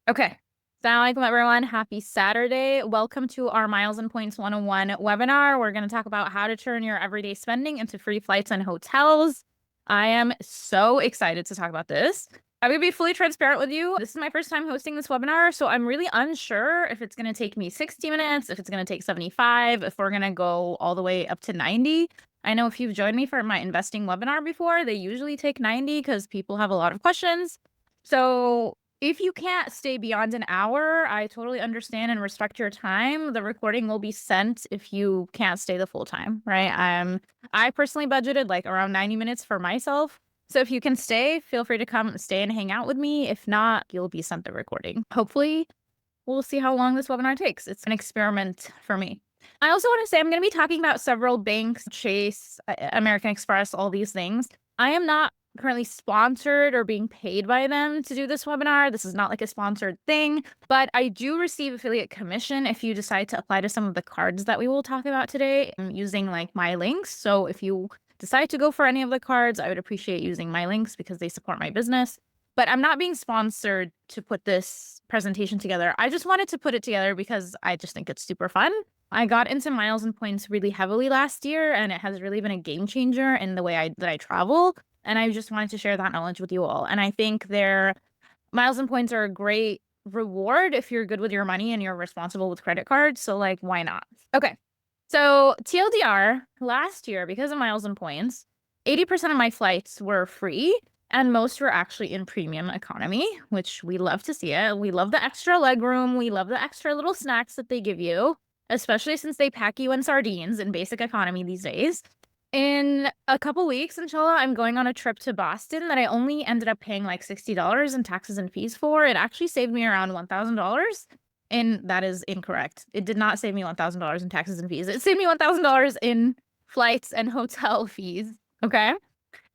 Okay. Assalamu alaikum, everyone. Happy Saturday. Welcome to our Miles and Points 101 webinar. We're going to talk about how to turn your everyday spending into free flights and hotels. I am so excited to talk about this. I'm going to be fully transparent with you. This is my first time hosting this webinar, so I'm really unsure if it's going to take me 60 minutes, if it's going to take 75, if we're going to go all the way up to 90. I know if you've joined me for my investing webinar before, they usually take 90 because people have a lot of questions. So if you can't stay beyond an hour, I totally understand and respect your time. The recording will be sent if you can't stay the full time, right? I personally budgeted like around 90 minutes for myself. So if you can stay, feel free to come and stay and hang out with me. If not, you'll be sent the recording. Hopefully, we'll see how long this webinar takes. It's an experiment for me. I also want to say I'm going to be talking about several banks, Chase, American Express, all these things. I am not currently sponsored or being paid by them to do this webinar. This is not like a sponsored thing, but I do receive affiliate commission if you decide to apply to some of the cards that we will talk about today using like my links. So if you decide to go for any of the cards, I would appreciate using my links because they support my business. But I'm not being sponsored to put this presentation together. I just wanted to put it together because I just think it's super fun. I got into Miles and Points really heavily last year, and it has really been a game changer in the way that I travel. And I just wanted to share that knowledge with you all. And I think Miles and Points are a great reward if you're good with your money and you're responsible with credit cards. So like, why not? Okay. So TLDR, last year, because of Miles and Points, 80% of my flights were free and most were actually in premium economy, which we love to see it. We love the extra legroom. We love the extra little snacks that they give you, especially since they pack you in sardines in basic economy these days. In a couple weeks, inshallah, I'm going on a trip to Boston that I only ended up paying like $60 in taxes and fees for. It actually saved me around $1,000. And that is incorrect. It did not save me $1,000 in taxes and fees. It saved me $1,000 in flights and hotel fees. Okay.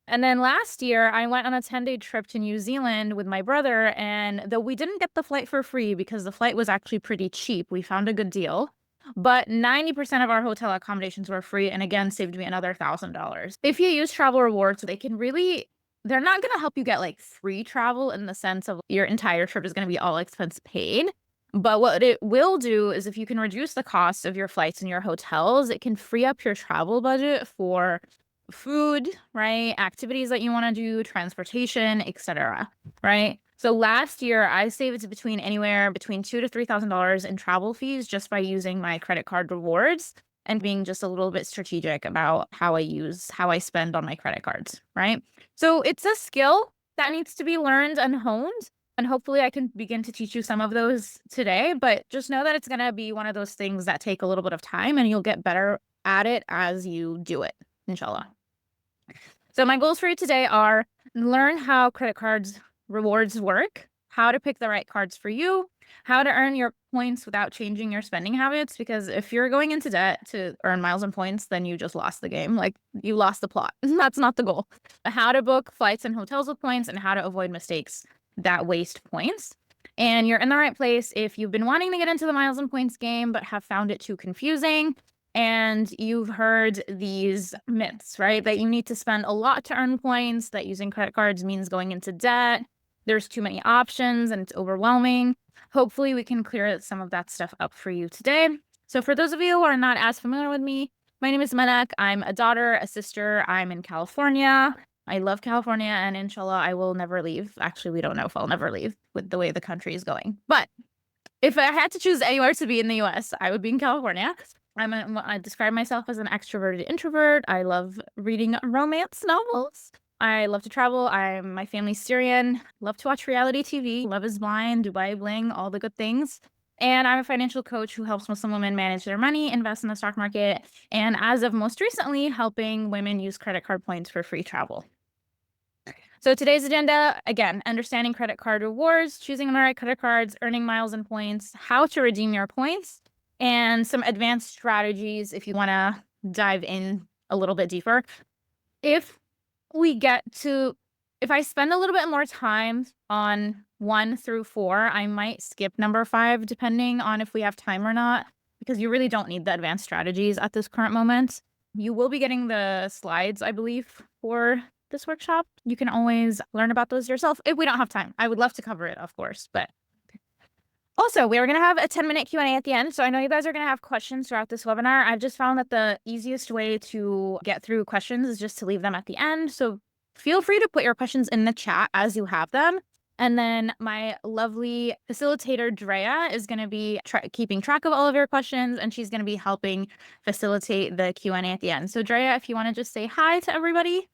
And then last year, I went on a 10-day trip to New Zealand with my brother. And though we didn't get the flight for free because the flight was actually pretty cheap, we found a good deal. But 90% of our hotel accommodations were free and again saved me another $1,000. If you use travel rewards, they're not going to help you get like free travel in the sense of your entire trip is going to be all expense paid. But what it will do is if you can reduce the cost of your flights and your hotels, it can free up your travel budget for food, right? Activities that you want to do, transportation, etc. Right? So last year I saved anywhere between $2,000 to $3,000 in travel fees just by using my credit card rewards and being just a little bit strategic about how I spend on my credit cards, right? So it's a skill that needs to be learned and honed. And hopefully I can begin to teach you some of those today, but just know that it's going to be one of those things that take a little bit of time and you'll get better at it as you do it, inshallah. So my goals for you today are learn how credit cards rewards work, how to pick the right cards for you, how to earn your points without changing your spending habits, because if you're going into debt to earn miles and points, then you just lost the game. Like you lost the plot. That's not the goal. How to book flights and hotels with points and how to avoid mistakes that waste points. And you're in the right place if you've been wanting to get into the miles and points game, but have found it too confusing. And you've heard these myths, right? That you need to spend a lot to earn points, that using credit cards means going into debt. There's too many options and it's overwhelming. Hopefully we can clear some of that stuff up for you today. So for those of you who are not as familiar with me, my name is Manak. I'm a daughter, a sister. I'm in California. I love California and inshallah, I will never leave. Actually, we don't know if I'll never leave with the way the country is going. But if I had to choose anywhere to be in the US, I would be in California. I describe myself as an extroverted introvert. I love reading romance novels. I love to travel. My family's Syrian. Love to watch reality TV. Love is Blind, Dubai Bling, all the good things. And I'm a financial coach who helps Muslim women manage their money, invest in the stock market, and as of most recently, helping women use credit card points for free travel. So today's agenda, again, understanding credit card rewards, choosing the right credit cards, earning miles and points, how to redeem your points, and some advanced strategies if you want to dive in a little bit deeper. If I spend a little bit more time on 1 through 4, I might skip number 5 depending on if we have time or not, because you really don't need the advanced strategies at this current moment. You will be getting the slides, I believe, for this workshop. You can always learn about those yourself if we don't have time. I would love to cover it, of course, but Also, we are going to have a 10-minute Q&A at the end. So I know you guys are going to have questions throughout this webinar. I've just found that the easiest way to get through questions is just to leave them at the end. So feel free to put your questions in the chat as you have them. And then my lovely facilitator, Drea, is going to be keeping track of all of your questions, and she's going to be helping facilitate the Q&A at the end. So Drea, if you want to just say hi to everybody.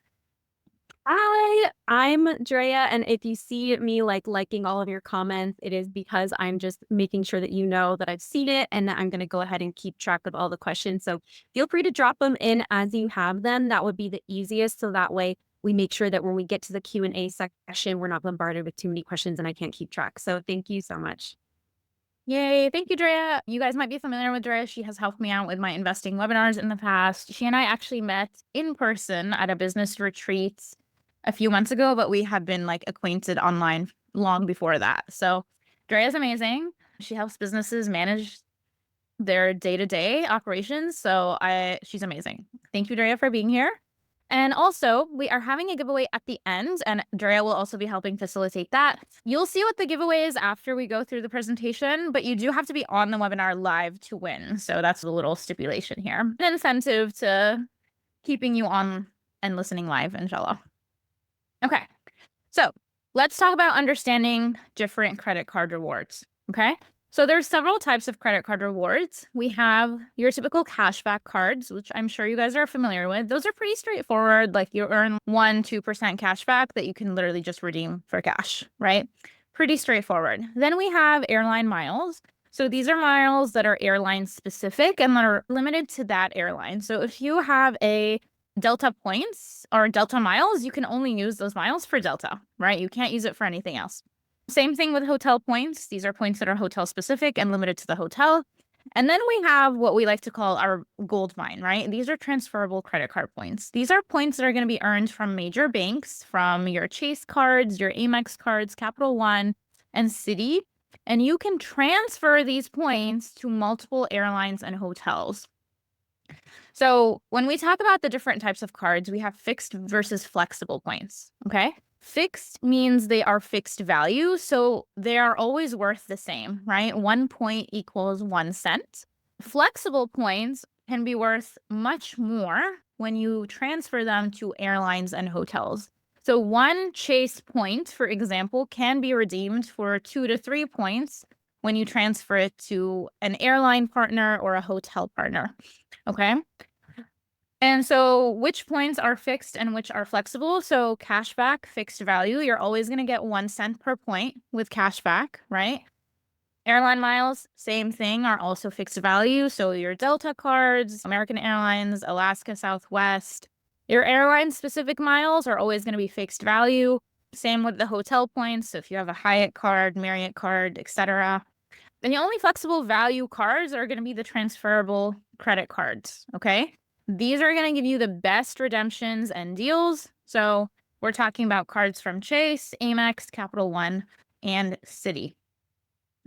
Hi, I'm Drea, and if you see me liking all of your comments, it is because I'm just making sure that you know that I've seen it and that I'm going to go ahead and keep track of all the questions. So feel free to drop them in as you have them. That would be the easiest. So that way we make sure that when we get to the Q&A section, we're not bombarded with too many questions and I can't keep track. So thank you so much. Yay. Thank you, Drea. You guys might be familiar with Drea. She has helped me out with my investing webinars in the past. She and I actually met in person at a business retreat a few months ago, but we had been acquainted online long before that. So Drea is amazing. She helps businesses manage their day-to-day operations. So she's amazing. Thank you, Drea, for being here. And also, we are having a giveaway at the end, and Drea will also be helping facilitate that. You'll see what the giveaway is after we go through the presentation, but you do have to be on the webinar live to win. So that's a little stipulation here. An incentive to keeping you on and listening live, inshallah. Okay, so let's talk about understanding different credit card rewards, okay? So there's several types of credit card rewards. We have your typical cashback cards, which I'm sure you guys are familiar with. Those are pretty straightforward. Like you earn 1-2% cashback that you can literally just redeem for cash, right? Pretty straightforward. Then we have airline miles. So these are miles that are airline specific and that are limited to that airline. So if you have a Delta points or Delta miles, you can only use those miles for Delta, right? You can't use it for anything else. Same thing with hotel points. These are points that are hotel specific and limited to the hotel. And then we have what we like to call our gold mine, right? These are transferable credit card points. These are points that are going to be earned from major banks, from your Chase cards, your Amex cards, Capital One, and Citi. And you can transfer these points to multiple airlines and hotels. So when we talk about the different types of cards, we have fixed versus flexible points, okay? Fixed means they are fixed value, so they are always worth the same, right? 1 point equals 1 cent. Flexible points can be worth much more when you transfer them to airlines and hotels. So 1 Chase point, for example, can be redeemed for 2 to 3 points when you transfer it to an airline partner or a hotel partner, okay? And so which points are fixed and which are flexible? So cashback, fixed value, you're always going to get 1 cent per point with cashback, right? Airline miles, same thing, are also fixed value. So your Delta cards, American Airlines, Alaska, Southwest, your airline specific miles are always going to be fixed value. Same with the hotel points. So if you have a Hyatt card, Marriott card, etc. And the only flexible value cards are going to be the transferable credit cards, okay? These are going to give you the best redemptions and deals. So we're talking about cards from Chase, Amex, Capital One, and Citi.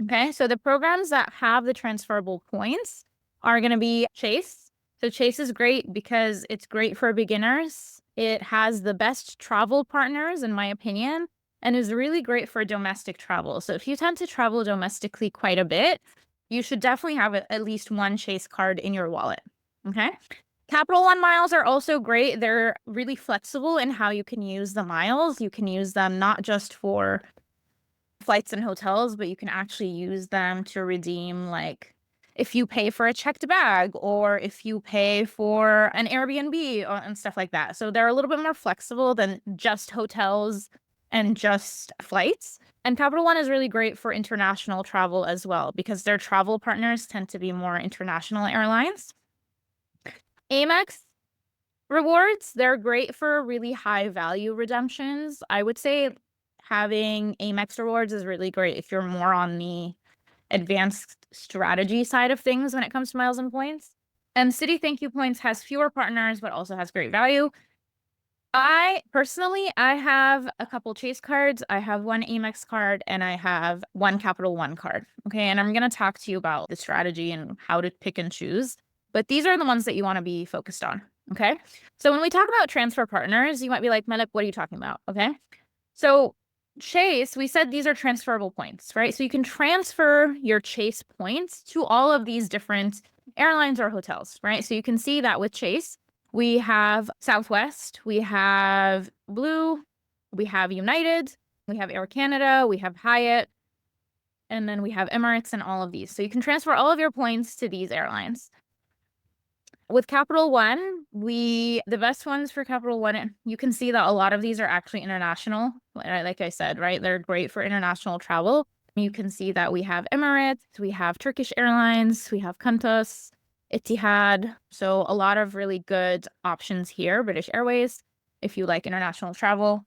Okay, so the programs that have the transferable points are going to be Chase. So Chase is great because it's great for beginners. It has the best travel partners, in my opinion, and is really great for domestic travel. So if you tend to travel domestically quite a bit, you should definitely have at least 1 Chase card in your wallet. Okay. Capital One miles are also great. They're really flexible in how you can use the miles. You can use them not just for flights and hotels, but you can actually use them to redeem, like if you pay for a checked bag or if you pay for an Airbnb and stuff like that. So they're a little bit more flexible than just hotels and just flights. And Capital One is really great for international travel as well because their travel partners tend to be more international airlines. Amex rewards, they're great for really high value redemptions. I would say having Amex rewards is really great if you're more on the advanced strategy side of things when it comes to miles and points. And Citi Thank You Points has fewer partners, but also has great value. I have a couple Chase cards. I have 1 Amex card and I have 1 Capital One card. Okay. And I'm going to talk to you about the strategy and how to pick and choose. But these are the ones that you want to be focused on. Okay. So when we talk about transfer partners, you might be like, Melek, what are you talking about? Okay. So Chase, we said these are transferable points, right? So you can transfer your Chase points to all of these different airlines or hotels, right? So you can see that with Chase, we have Southwest, we have Blue, we have United, we have Air Canada, we have Hyatt, and then we have Emirates and all of these. So you can transfer all of your points to these airlines. With Capital One, the best ones for Capital One, you can see that a lot of these are actually international. Like I said, right? They're great for international travel. You can see that we have Emirates, we have Turkish Airlines, we have Qantas, Etihad. So a lot of really good options here. British Airways, if you like international travel.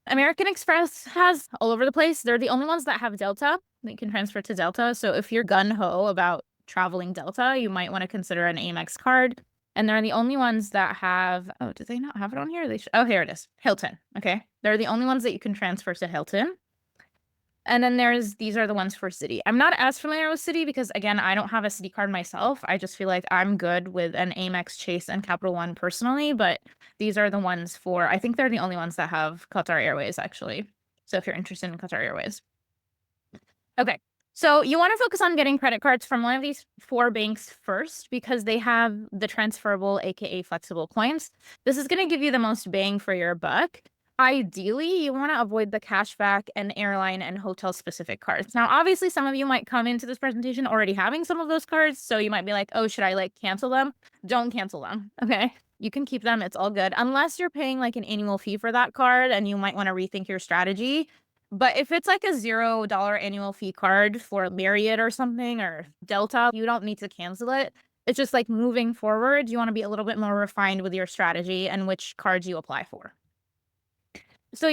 American Express has all over the place. They're the only ones that have Delta. They can transfer to Delta. So if you're gun-ho about traveling Delta, you might want to consider an Amex card. And they're the only ones that have, oh, do they not have it on here? Oh, here it is. Hilton. Okay. They're the only ones that you can transfer to Hilton. And then these are the ones for Citi. I'm not as familiar with Citi because, again, I don't have a Citi card myself. I just feel like I'm good with an Amex, Chase, and Capital One personally. But these are the ones for, I think they're the only ones that have Qatar Airways, actually. So if you're interested in Qatar Airways. Okay. So you want to focus on getting credit cards from one of these 4 banks first because they have the transferable, aka flexible points. This is going to give you the most bang for your buck. Ideally, you want to avoid the cashback and airline and hotel specific cards. Now, obviously, some of you might come into this presentation already having some of those cards. So you might be like, oh, should I like cancel them? Don't cancel them. Okay. You can keep them. It's all good. Unless you're paying like an annual fee for that card and you might want to rethink your strategy. But if it's like a $0 annual fee card for Marriott or something or Delta, you don't need to cancel it. It's just like moving forward, you want to be a little bit more refined with your strategy and which cards you apply for. So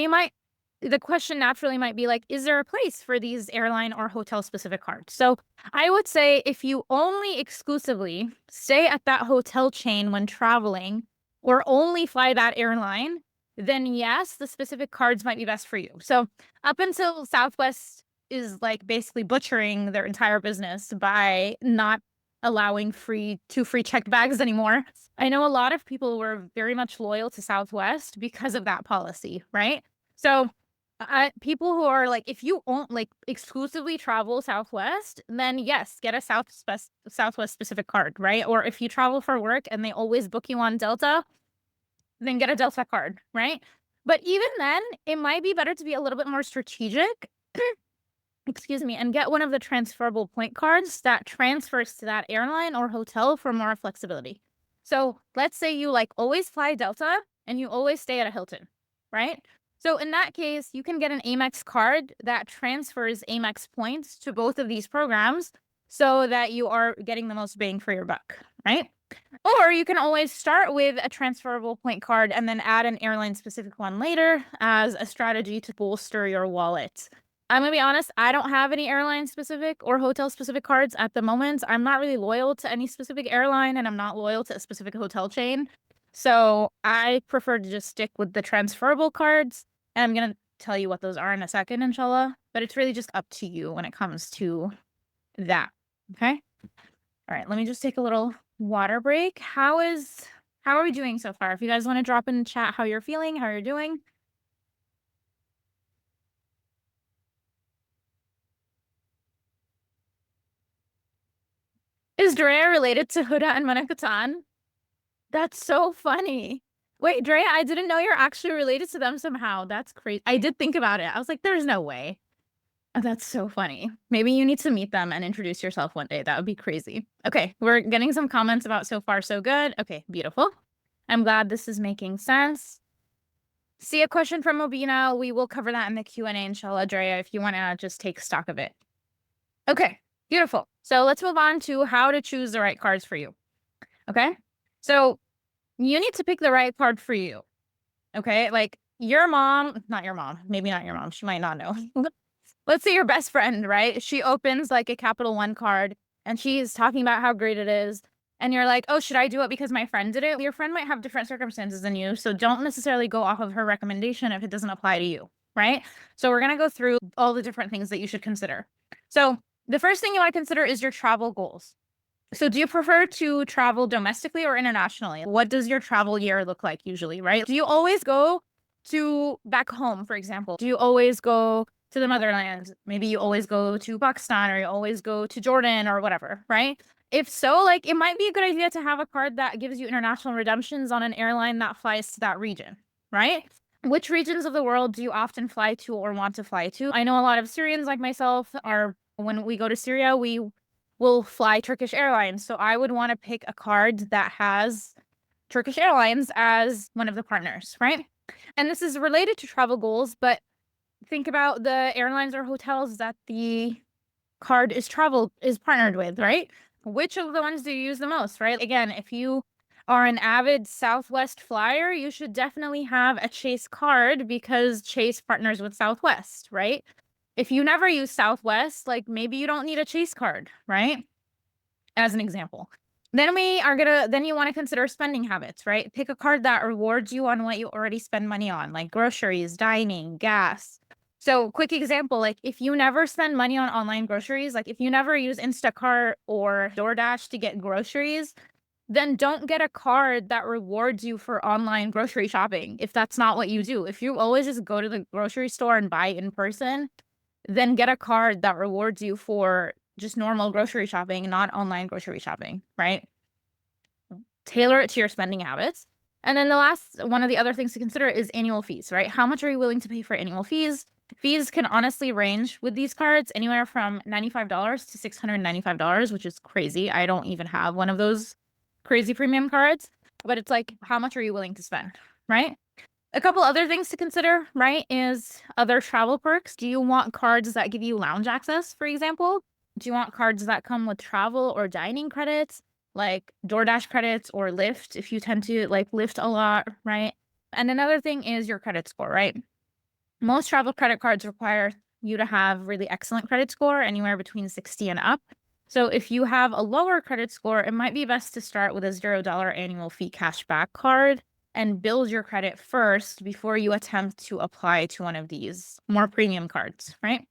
the question naturally might be like, is there a place for these airline or hotel specific cards? So I would say if you only exclusively stay at that hotel chain when traveling or only fly that airline, then yes, the specific cards might be best for you. So up until Southwest is like basically butchering their entire business by not allowing two free checked bags anymore. I know a lot of people were very much loyal to Southwest because of that policy, right? So people who are like, if you won't like exclusively travel Southwest, then yes, get a Southwest specific card, right? Or if you travel for work and they always book you on Delta, then get a Delta card, right? But even then, it might be better to be a little bit more strategic excuse me, and get one of the transferable point cards that transfers to that airline or hotel for more flexibility. So let's say you like always fly Delta and you always stay at a Hilton, right? So in that case, you can get an Amex card that transfers Amex points to both of these programs so that you are getting the most bang for your buck, right? Or you can always start with a transferable point card and then add an airline specific one later as a strategy to bolster your wallet. I'm going to be honest, I don't have any airline specific or hotel specific cards at the moment. I'm not really loyal to any specific airline and I'm not loyal to a specific hotel chain. So I prefer to just stick with the transferable cards. And I'm going to tell you what those are in a second, inshallah. But it's really just up to you when it comes to that. Okay. All right. Let me just take a little water break. How are we doing so far? If you guys want to drop in the chat how you're feeling, how you're doing. Is Drea related to Huda and Manakatan? That's so funny. Wait, Drea, I didn't know you're actually related to them somehow. That's crazy. I did think about it. I was like, there's no way. Oh, that's so funny. Maybe you need to meet them and introduce yourself one day. That would be crazy. Okay, we're getting some comments about so far so good. Okay, beautiful. I'm glad this is making sense. See a question from Mobina. We will cover that in the Q&A, inshallah, Drea, if you want to just take stock of it. Okay, beautiful. So let's move on to how to choose the right cards for you. Okay, so you need to pick the right card for you. Okay, like your mom, not your mom, maybe not your mom. She might not know. Let's say your best friend, right? She opens like a Capital One card and she's talking about how great it is. And you're like, oh, should I do it because my friend did it? Your friend might have different circumstances than you. So don't necessarily go off of her recommendation if it doesn't apply to you, right? So we're going to go through all the different things that you should consider. So the first thing you want to consider is your travel goals. So do you prefer to travel domestically or internationally? What does your travel year look like usually, right? Do you always go to back home, for example? Do you always go to the motherland? Maybe you always go to Pakistan, or you always go to Jordan or whatever, right? If so, like, it might be a good idea to have a card that gives you international redemptions on an airline that flies to that region, right? Which regions of the world do you often fly to or want to fly to? I know a lot of Syrians like myself are, when we go to Syria, we will fly Turkish Airlines. So I would want to pick a card that has Turkish Airlines as one of the partners, right? And this is related to travel goals, but think about the airlines or hotels that the card is partnered with, right? Which of the ones do you use the most, right? Again, if you are an avid Southwest flyer, you should definitely have a Chase card because Chase partners with Southwest, right? If you never use Southwest, like maybe you don't need a Chase card, right? As an example. Then you want to consider spending habits, right? Pick a card that rewards you on what you already spend money on, like groceries, dining, gas. So quick example, like if you never spend money on online groceries, like if you never use Instacart or DoorDash to get groceries, then don't get a card that rewards you for online grocery shopping if that's not what you do. If you always just go to the grocery store and buy in person, then get a card that rewards you for just normal grocery shopping, not online grocery shopping, right? Tailor it to your spending habits. And then one of the other things to consider is annual fees, right? How much are you willing to pay for annual fees? Fees can honestly range with these cards anywhere from $95 to $695, which is crazy. I don't even have one of those crazy premium cards, but it's like, how much are you willing to spend, right? A couple other things to consider, right, is other travel perks. Do you want cards that give you lounge access, for example? Do you want cards that come with travel or dining credits, like DoorDash credits or Lyft, if you tend to like Lyft a lot, right? And another thing is your credit score, right? Most travel credit cards require you to have really excellent credit score, anywhere between 60 and up. So if you have a lower credit score, it might be best to start with a $0 annual fee cashback card and build your credit first before you attempt to apply to one of these more premium cards, right?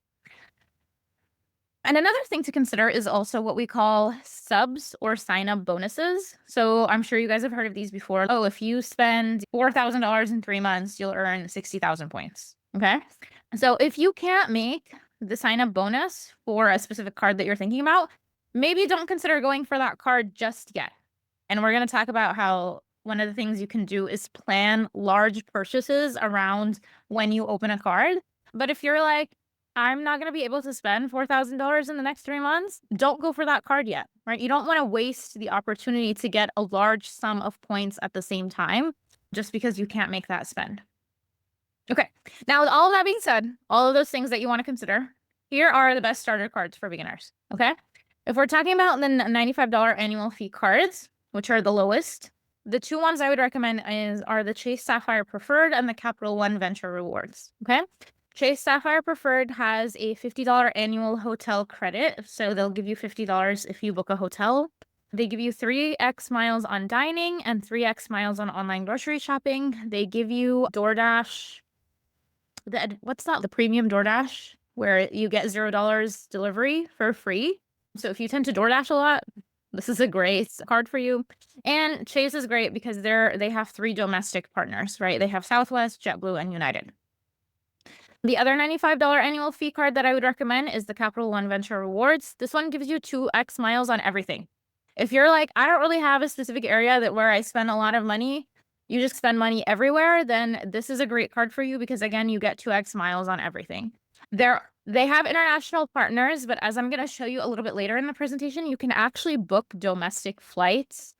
And another thing to consider is also what we call subs or sign-up bonuses. So I'm sure you guys have heard of these before. Oh, if you spend $4,000 in 3 months, you'll earn 60,000 points. Okay. So if you can't make the sign-up bonus for a specific card that you're thinking about, maybe don't consider going for that card just yet. And we're going to talk about how one of the things you can do is plan large purchases around when you open a card. But if you're like, I'm not going to be able to spend $4,000 in the next 3 months, don't go for that card yet, right? You don't want to waste the opportunity to get a large sum of points at the same time just because you can't make that spend. Okay, now with all of that being said, all of those things that you want to consider, here are the best starter cards for beginners, okay? If we're talking about the $95 annual fee cards, which are the lowest, the two ones I would recommend are the Chase Sapphire Preferred and the Capital One Venture Rewards, okay? Chase Sapphire Preferred has a $50 annual hotel credit, so they'll give you $50 if you book a hotel. They give you 3x miles on dining and 3x miles on online grocery shopping. They give you DoorDash, the premium DoorDash, where you get $0 delivery for free. So if you tend to DoorDash a lot, this is a great card for you. And Chase is great because they have 3 domestic partners, right? They have Southwest, JetBlue, and United. The other $95 annual fee card that I would recommend is the Capital One Venture Rewards. This one gives you 2x miles on everything. If you're like, I don't really have a specific area where I spend a lot of money, you just spend money everywhere, then this is a great card for you because, again, you get 2x miles on everything. They have international partners, but as I'm going to show you a little bit later in the presentation, you can actually book domestic flights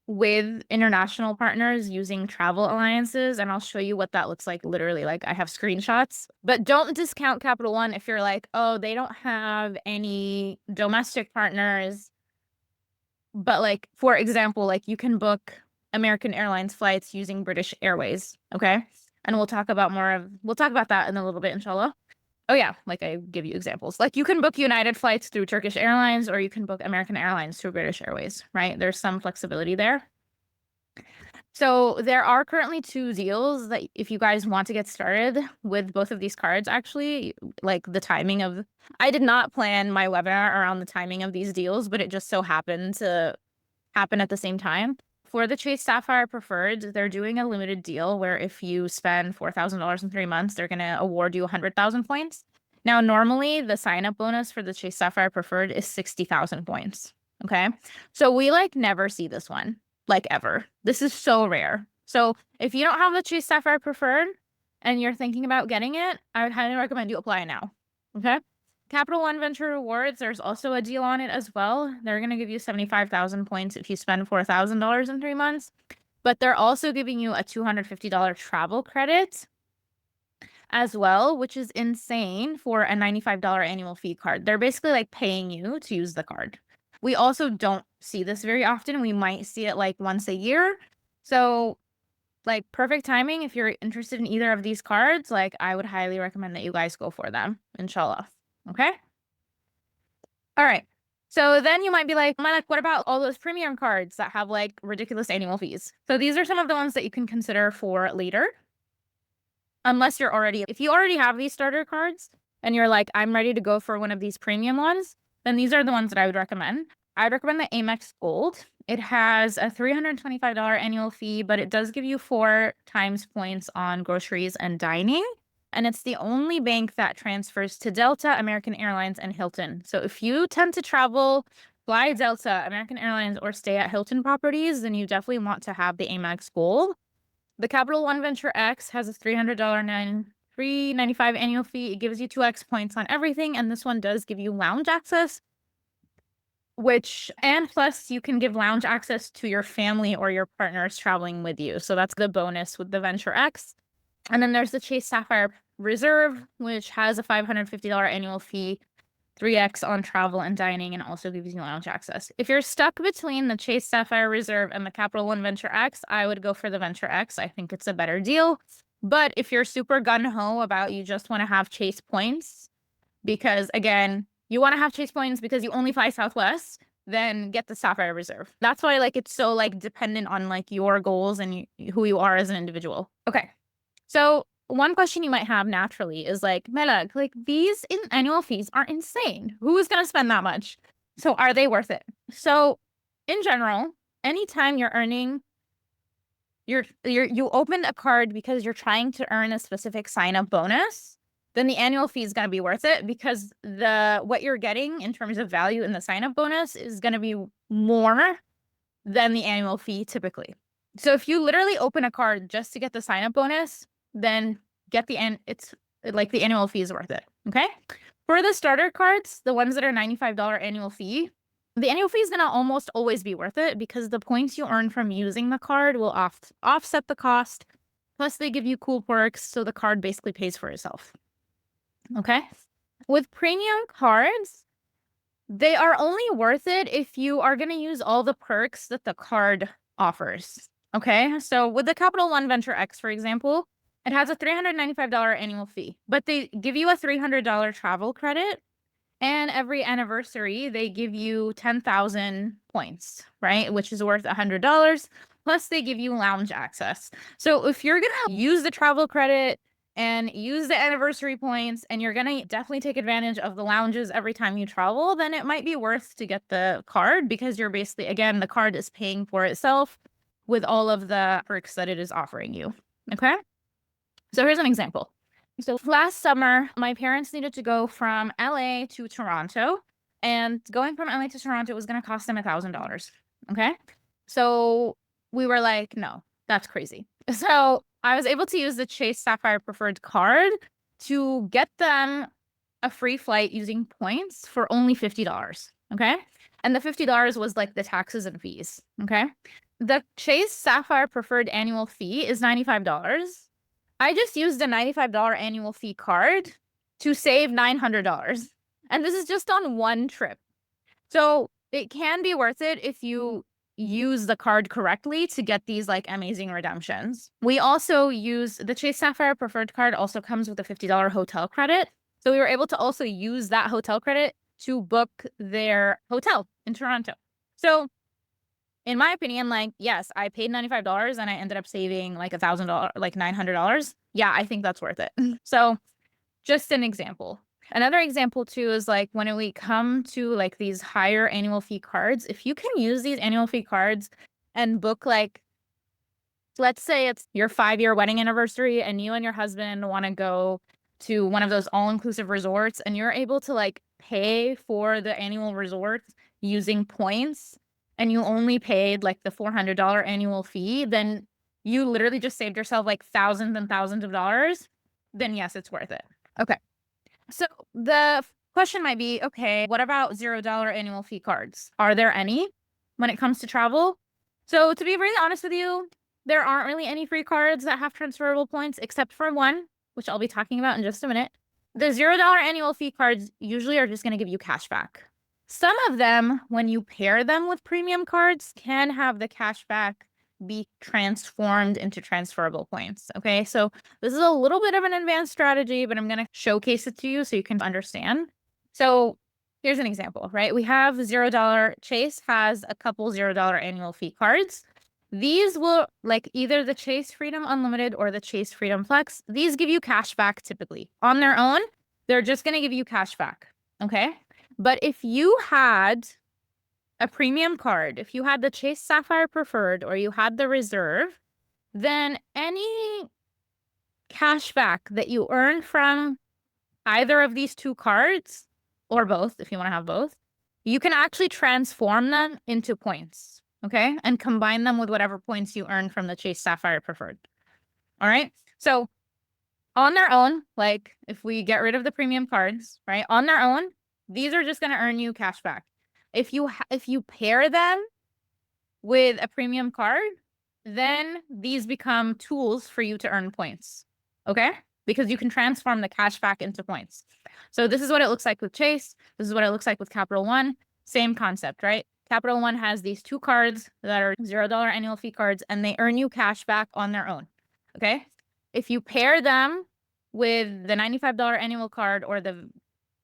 with international partners using travel alliances, and I'll show you what that looks like literally. Like, I have screenshots. But don't discount Capital One if you're like, oh, they don't have any domestic partners. But like, for example, like you can book American Airlines flights using British Airways, okay? And we'll talk about that in a little bit, inshallah. Oh yeah, like I give you examples. Like you can book United flights through Turkish Airlines, or you can book American Airlines through British Airways, right? There's some flexibility there. So there are currently 2 deals that if you guys want to get started with both of these cards, actually, like the timing of, I did not plan my webinar around the timing of these deals, but it just so happened to happen at the same time. for the Chase Sapphire Preferred, they're doing a limited deal where if you spend $4,000 in 3 months, they're going to award you 100,000 points. Now, normally the sign-up bonus for the Chase Sapphire Preferred is 60,000 points. Okay. So we like never see this one, like ever. This is so rare. So if you don't have the Chase Sapphire Preferred and you're thinking about getting it, I would highly recommend you apply now. Okay. Capital One Venture Rewards, there's also a deal on it as well. They're going to give you 75,000 points if you spend $4,000 in 3 months, but they're also giving you a $250 travel credit as well, which is insane for a $95 annual fee card. They're basically like paying you to use the card. We also don't see this very often. We might see it like once a year. So like perfect timing. If you're interested in either of these cards, like I would highly recommend that you guys go for them, inshallah. Okay. All right. So then you might be like, Malak, what about all those premium cards that have like ridiculous annual fees? So these are some of the ones that you can consider for later. Unless if you already have these starter cards and you're like, I'm ready to go for one of these premium ones, then these are the ones that I would recommend. I'd recommend the Amex Gold. It has a $325 annual fee, but it does give you 4 times points on groceries and dining. And it's the only bank that transfers to Delta, American Airlines, and Hilton. So if you tend to travel, fly Delta, American Airlines, or stay at Hilton properties, then you definitely want to have the Amex Gold. The Capital One Venture X has a $300 $395 annual fee. It gives you 2x points on everything. And this one does give you lounge access, and plus you can give lounge access to your family or your partners traveling with you. So that's the bonus with the Venture X. And then there's the Chase Sapphire Reserve, which has a $550 annual fee, 3x on travel and dining, and also gives you lounge access. If you're stuck between the Chase Sapphire Reserve and the Capital One Venture X, I would go for the Venture X. I think it's a better deal. But if you're super gung-ho about you just want to have Chase points, because again, you want to have Chase points because you only fly Southwest, then get the Sapphire Reserve. That's why like it's so like dependent on like your goals and who you are as an individual. Okay. So one question you might have naturally is like, Malak, like these annual fees are insane. Who is going to spend that much? So are they worth it? So in general, anytime you're earning, you opened a card because you're trying to earn a specific sign-up bonus, then the annual fee is going to be worth it because what you're getting in terms of value in the sign-up bonus is going to be more than the annual fee typically. So if you literally open a card just to get the sign-up bonus, then it's like the annual fee is worth it. Okay. For the starter cards, the ones that are $95 annual fee, the annual fee is going to almost always be worth it because the points you earn from using the card will offset the cost. Plus they give you cool perks. So the card basically pays for itself. Okay. With premium cards, they are only worth it if you are going to use all the perks that the card offers. Okay. So with the Capital One Venture X, for example, it has a $395 annual fee, but they give you a $300 travel credit. And every anniversary, they give you 10,000 points, right? Which is worth $100. Plus, they give you lounge access. So if you're going to use the travel credit and use the anniversary points, and you're going to definitely take advantage of the lounges every time you travel, then it might be worth to get the card because you're basically, again, the card is paying for itself with all of the perks that it is offering you. Okay. So here's an example. So last summer, my parents needed to go from LA to Toronto, and going from LA to Toronto was going to cost them $1,000. Okay. So we were like, no, that's crazy. So I was able to use the Chase Sapphire Preferred card to get them a free flight using points for only $50. Okay. And the $50 was like the taxes and fees. Okay. The Chase Sapphire Preferred annual fee is $95. I just used a $95 annual fee card to save $900. And this is just on one trip. So it can be worth it if you use the card correctly to get these like amazing redemptions. We also use the Chase Sapphire Preferred card also comes with a $50 hotel credit. So we were able to also use that hotel credit to book their hotel in Toronto. So in my opinion, like, yes, I paid $95 and I ended up saving like $1,000, like $900. Yeah, I think that's worth it. So just an example. Another example too is like when we come to like these higher annual fee cards, if you can use these annual fee cards and book like, let's say it's your 5-year wedding anniversary and you and your husband want to go to one of those all-inclusive resorts and you're able to like pay for the annual resort using points and you only paid like the $400 annual fee, then you literally just saved yourself like thousands and thousands of dollars. Then yes, it's worth it. Okay. So the question might be, okay, what about $0 annual fee cards? Are there any when it comes to travel? So to be really honest with you, there aren't really any free cards that have transferable points except for one, which I'll be talking about in just a minute. The $0 annual fee cards usually are just going to give you cash back. Some of them, when you pair them with premium cards, can have the cash back be transformed into transferable points. Okay, so this is a little bit of an advanced strategy, but I'm going to showcase it to you so you can understand. So here's an example, right? We have $0. Chase has a couple $0 annual fee cards. These will, like either the Chase Freedom Unlimited or the Chase Freedom Flex, these give you cash back typically. On their own, they're just going to give you cash back. Okay, but if you had a premium card, if you had the Chase Sapphire Preferred or you had the Reserve, then any cash back that you earn from either of these two cards, or both, if you want to have both, you can actually transform them into points, okay? And combine them with whatever points you earn from the Chase Sapphire Preferred. All right? So on their own, like if we get rid of the premium cards, right? On their own, these are just going to earn you cash back. If you pair them with a premium card, then these become tools for you to earn points, okay? Because you can transform the cash back into points. So this is what it looks like with Chase. This is what it looks like with Capital One. Same concept, right? Capital One has these two cards that are $0 annual fee cards, and they earn you cash back on their own, okay? If you pair them with the $95 annual card or the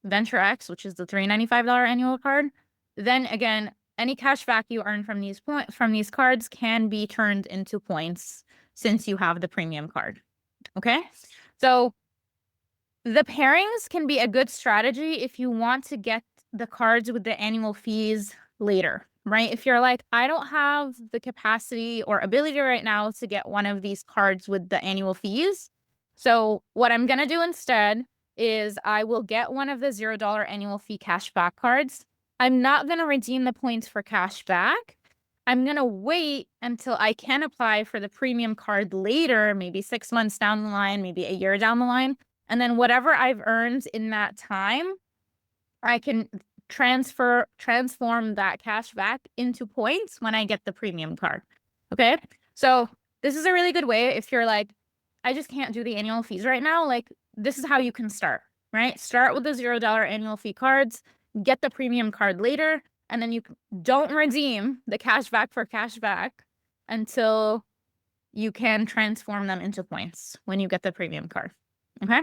Venture X, which is the $395 annual card, then again, any cash back you earn from these cards can be turned into points since you have the premium card. Okay, so the pairings can be a good strategy if you want to get the cards with the annual fees later, right? If you're like, I don't have the capacity or ability right now to get one of these cards with the annual fees. So what I'm going to do instead is I will get one of the $0 annual fee cashback cards. I'm not going to redeem the points for cash back. I'm going to wait until I can apply for the premium card later, maybe 6 months down the line, maybe a year down the line. And then whatever I've earned in that time, I can transform that cash back into points when I get the premium card. Okay. So this is a really good way if you're like, I just can't do the annual fees right now. Like, this is how you can start, right? Start with the $0 annual fee cards, get the premium card later, and then you don't redeem the cash back for cash back until you can transform them into points when you get the premium card. Okay.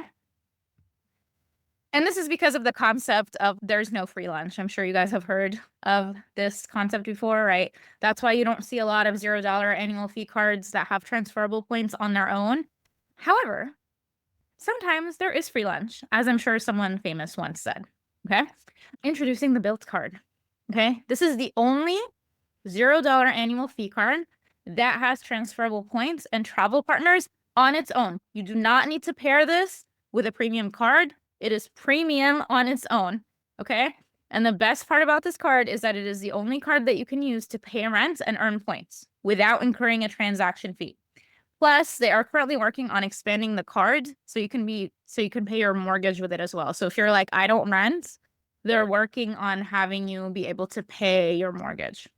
And this is because of the concept of there's no free lunch. I'm sure you guys have heard of this concept before, right? That's why you don't see a lot of $0 annual fee cards that have transferable points on their own. However, sometimes there is free lunch, as I'm sure someone famous once said. Okay. Introducing the Bilt card. Okay. This is the only $0 annual fee card that has transferable points and travel partners on its own. You do not need to pair this with a premium card. It is premium on its own. Okay. And the best part about this card is that it is the only card that you can use to pay rent and earn points without incurring a transaction fee. Plus, they are currently working on expanding the card so you can pay your mortgage with it as well. So if you're like, I don't rent, they're working on having you be able to pay your mortgage.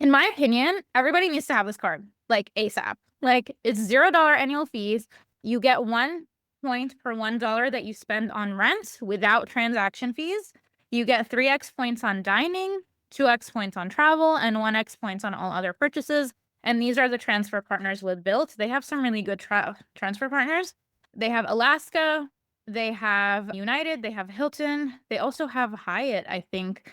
In my opinion, everybody needs to have this card, like ASAP. Like, it's $0 annual fees. You get 1 point per $1 that you spend on rent without transaction fees. You get 3x points on dining, 2x points on travel, and 1x points on all other purchases. And these are the transfer partners with Bilt. They have some really good transfer partners. They have Alaska, they have United, they have Hilton. They also have Hyatt, I think.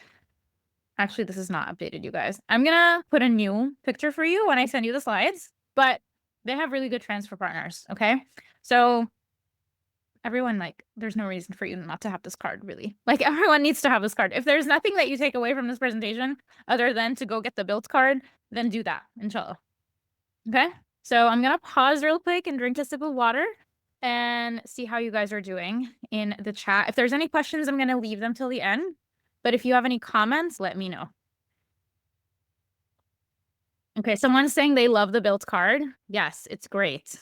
Actually, this is not updated, you guys. I'm going to put a new picture for you when I send you the slides, but they have really good transfer partners, okay? So everyone, like, there's no reason for you not to have this card, really. Like, everyone needs to have this card. If there's nothing that you take away from this presentation other than to go get the built card, then do that, inshallah. Okay? So I'm gonna pause real quick and drink a sip of water and see how you guys are doing in the chat. If there's any questions, I'm gonna leave them till the end. But if you have any comments, let me know. Okay, someone's saying they love the built card. Yes, it's great.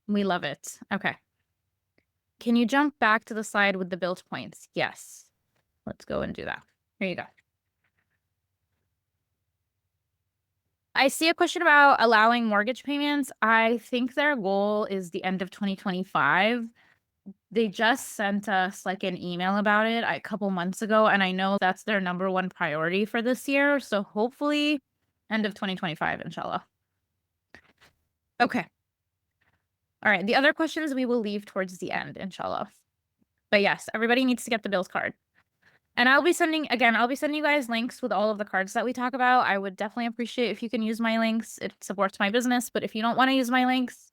We love it. Okay. Can you jump back to the slide with the built points? Yes. Let's go and do that. Here you go. I see a question about allowing mortgage payments. I think their goal is the end of 2025. They just sent us like an email about it a couple months ago, and I know that's their number one priority for this year. So hopefully end of 2025, inshallah. Okay. All right. The other questions we will leave towards the end, inshallah. But yes, everybody needs to get the bills card. And I'll be sending you guys links with all of the cards that we talk about. I would definitely appreciate if you can use my links. It supports my business. But if you don't want to use my links,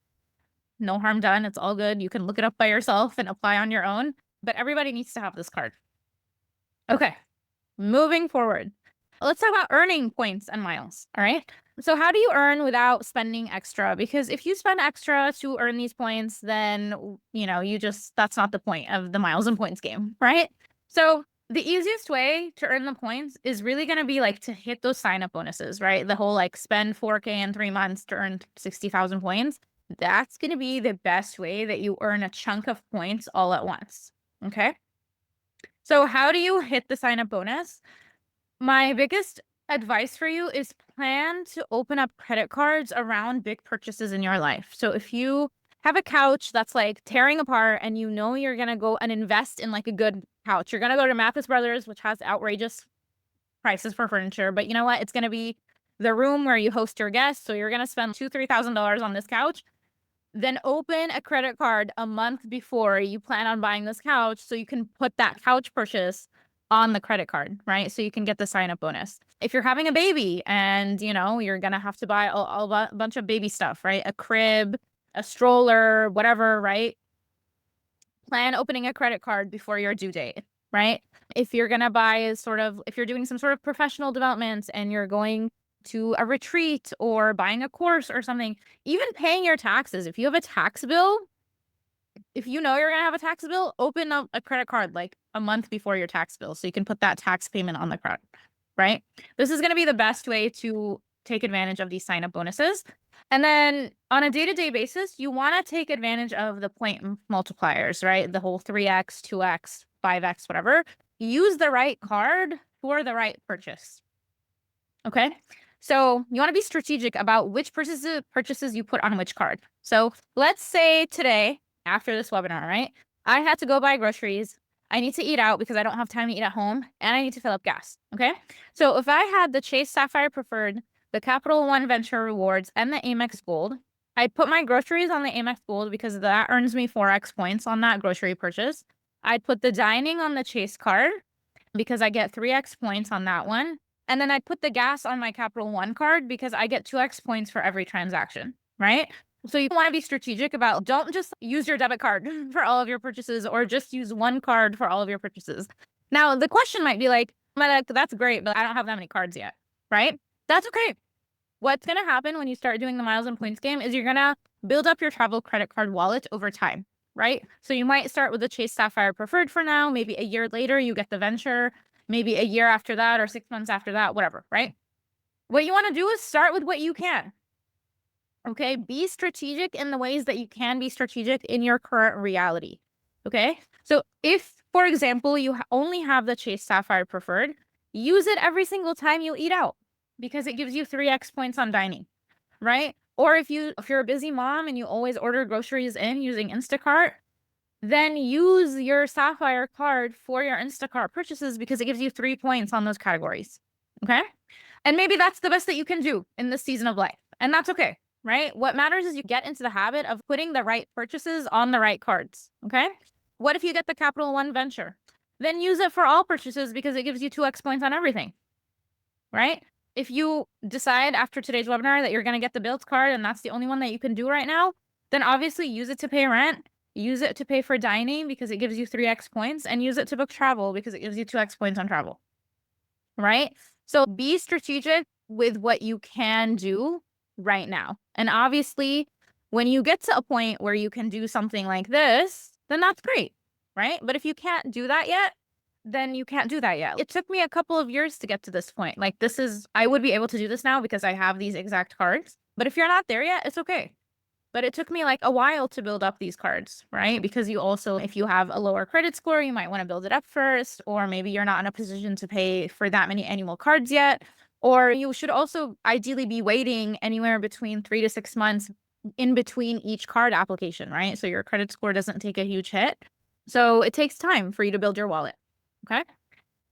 no harm done. It's all good. You can look it up by yourself and apply on your own. But everybody needs to have this card. Okay. Moving forward. Let's talk about earning points and miles. All right. So how do you earn without spending extra? Because if you spend extra to earn these points, then, that's not the point of the miles and points game, right? So the easiest way to earn the points is really going to be like to hit those sign-up bonuses, right? The whole like spend 4K in 3 months to earn 60,000 points. That's going to be the best way that you earn a chunk of points all at once. Okay. So how do you hit the sign-up bonus? My biggest advice for you is plan to open up credit cards around big purchases in your life. So if you have a couch that's like tearing apart and you know you're going to go and invest in like a good couch, you're going to go to Mathis Brothers, which has outrageous prices for furniture. But you know what? It's going to be the room where you host your guests. So you're going to spend $2,000, $3,000 on this couch. Then open a credit card a month before you plan on buying this couch so you can put that couch purchase on the credit card, right? So you can get the sign-up bonus. If you're having a baby and, you're going to have to buy a bunch of baby stuff, right? A crib, a stroller, whatever, right? Plan opening a credit card before your due date, right? If you're going to buy if you're doing some sort of professional development and you're going to a retreat or buying a course or something, even paying your taxes. If you have a tax bill, if you know you're going to have a tax bill, open up a credit card like a month before your tax bill so you can put that tax payment on the card, right? This is going to be the best way to take advantage of these sign-up bonuses. And then on a day-to-day basis, you want to take advantage of the point multipliers, right? The whole 3x, 2x, 5x, whatever. Use the right card for the right purchase. Okay? So you want to be strategic about which purchases you put on which card. So let's say today, after this webinar, right? I had to go buy groceries. I need to eat out because I don't have time to eat at home, and I need to fill up gas. Okay. So if I had the Chase Sapphire Preferred, the Capital One Venture Rewards, and the Amex Gold, I'd put my groceries on the Amex Gold because that earns me 4x points on that grocery purchase. I'd put the dining on the Chase card because I get 3x points on that one. And then I'd put the gas on my Capital One card because I get 2x points for every transaction, right? So you want to be strategic about, don't just use your debit card for all of your purchases or just use one card for all of your purchases. Now, the question might be like, that's great, but I don't have that many cards yet, right? That's okay. What's going to happen when you start doing the miles and points game is you're going to build up your travel credit card wallet over time, right? So you might start with the Chase Sapphire Preferred for now. Maybe a year later, you get the Venture. Maybe a year after that or 6 months after that, whatever, right? What you want to do is start with what you can. Okay, be strategic in the ways that you can be strategic in your current reality. Okay, so if, for example, you only have the Chase Sapphire Preferred, use it every single time you eat out because it gives you 3x points on dining, right? Or if you're a busy mom and you always order groceries in using Instacart, then use your Sapphire card for your Instacart purchases because it gives you 3 points on those categories. Okay. And maybe that's the best that you can do in this season of life. And that's okay, right? What matters is you get into the habit of putting the right purchases on the right cards. Okay. What if you get the Capital One Venture? Then use it for all purchases because it gives you 2x points on everything, right? If you decide after today's webinar that you're going to get the Built card and that's the only one that you can do right now, then obviously use it to pay rent. use it to pay for dining because it gives you 3x points, and use it to book travel because it gives you 2x points on travel. Right? So be strategic with what you can do right now. And obviously, when you get to a point where you can do something like this, then that's great, right? But if you can't do that yet, then you can't do that yet. It took me a couple of years to get to this point. Like, this is, I would be able to do this now because I have these exact cards. But if you're not there yet, it's okay. But it took me like a while to build up these cards, right? Because you also, if you have a lower credit score, you might want to build it up first, or maybe you're not in a position to pay for that many annual cards yet. Or you should also ideally be waiting anywhere between 3 to 6 months in between each card application, right? So your credit score doesn't take a huge hit. So it takes time for you to build your wallet. Okay.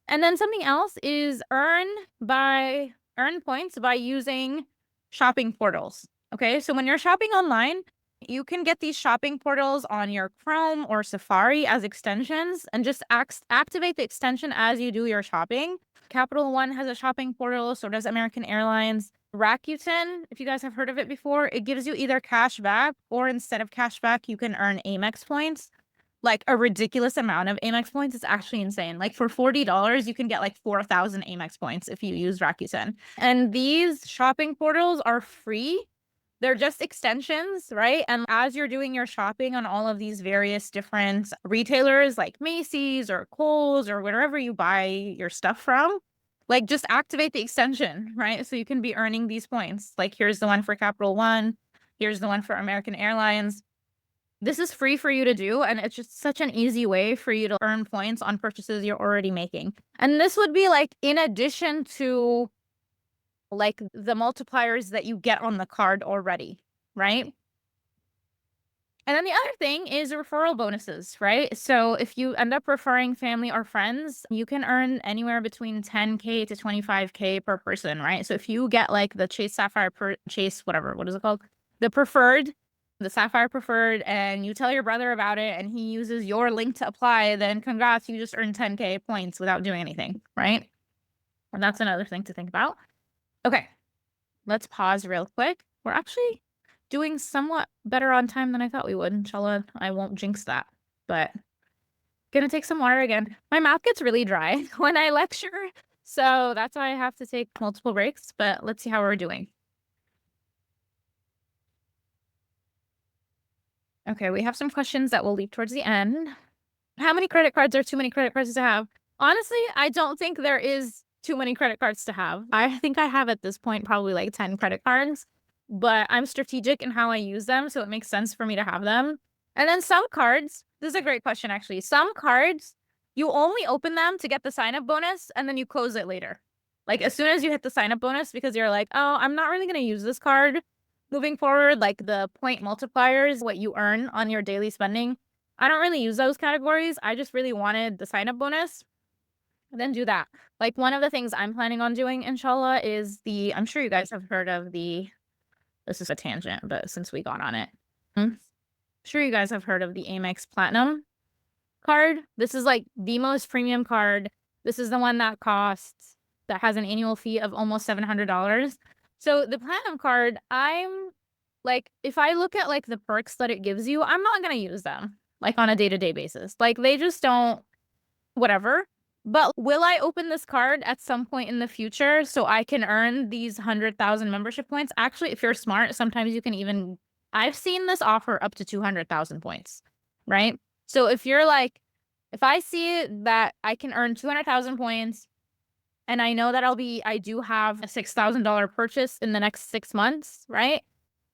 And then something else is earn points by using shopping portals. Okay, so when you're shopping online, you can get these shopping portals on your Chrome or Safari as extensions, and just activate the extension as you do your shopping. Capital One has a shopping portal, so does American Airlines. Rakuten, if you guys have heard of it before, it gives you either cash back, or instead of cash back, you can earn Amex points. Like a ridiculous amount of Amex points. It's actually insane. Like for $40, you can get like 4,000 Amex points if you use Rakuten. And these shopping portals are free. They're just extensions, right? And as you're doing your shopping on all of these various different retailers like Macy's or Kohl's or wherever you buy your stuff from, like just activate the extension, right? So you can be earning these points. Like here's the one for Capital One. Here's the one for American Airlines. This is free for you to do, and it's just such an easy way for you to earn points on purchases you're already making. And this would be like in addition to like the multipliers that you get on the card already, right? And then the other thing is referral bonuses, right? So if you end up referring family or friends, you can earn anywhere between 10K to 25K per person, right? So if you get like the Chase Sapphire Chase, whatever, what is it called? The preferred, the Sapphire preferred, and you tell your brother about it and he uses your link to apply, then congrats, you just earned 10K points without doing anything, right? And that's another thing to think about. Okay, let's pause real quick. We're actually doing somewhat better on time than I thought we would. Inshallah, I won't jinx that, but gonna take some water again. My mouth gets really dry when I lecture, so that's why I have to take multiple breaks, but let's see how we're doing. Okay, we have some questions that we'll leave towards the end. How many credit cards are too many credit cards to have? Honestly, I don't think there is too many credit cards to have. I think I have at this point probably like 10 credit cards, but I'm strategic in how I use them, so it makes sense for me to have them. And then some cards, this is a great question actually. Some cards, you only open them to get the sign-up bonus and then you close it later. Like as soon as you hit the sign-up bonus, because you're like, oh, I'm not really going to use this card moving forward, like the point multipliers, what you earn on your daily spending. I don't really use those categories. I just really wanted the sign-up bonus. And then do that. Like one of the things I'm planning on doing, inshallah, is I'm sure you guys have heard of this is a tangent, but since we got on it, I'm sure you guys have heard of the Amex Platinum card. This is like the most premium card. This is the one that has an annual fee of almost $700. So the Platinum card, I'm like, if I look at like the perks that it gives you, I'm not going to use them like on a day-to-day basis. Like they just don't, whatever. But will I open this card at some point in the future so I can earn these 100,000 membership points? Actually, if you're smart, sometimes you can even, I've seen this offer up to 200,000 points, right? So if you're like, if I see that I can earn 200,000 points and I know that I do have a $6,000 purchase in the next 6 months, right?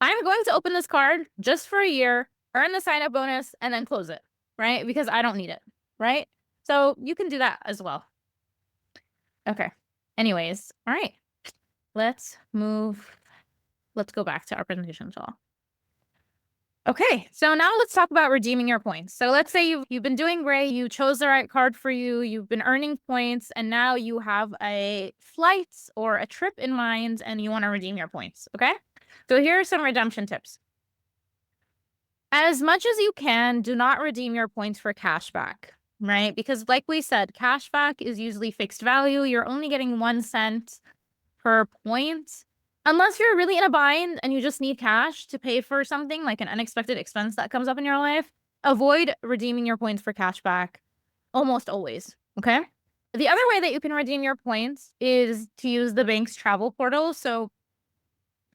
I'm going to open this card just for a year, earn the sign-up bonus, and then close it, right? Because I don't need it, right? So you can do that as well. Okay. Anyways, all right. Let's go back to our presentation. Okay, so now let's talk about redeeming your points. So let's say you've been doing great, you chose the right card for you, you've been earning points, and now you have a flight or a trip in mind and you want to redeem your points, okay? So here are some redemption tips. As much as you can, do not redeem your points for cashback, right? Because like we said, cashback is usually fixed value. You're only getting 1 cent per point. Unless you're really in a bind and you just need cash to pay for something like an unexpected expense that comes up in your life, avoid redeeming your points for cashback almost always. Okay. The other way that you can redeem your points is to use the bank's travel portal. So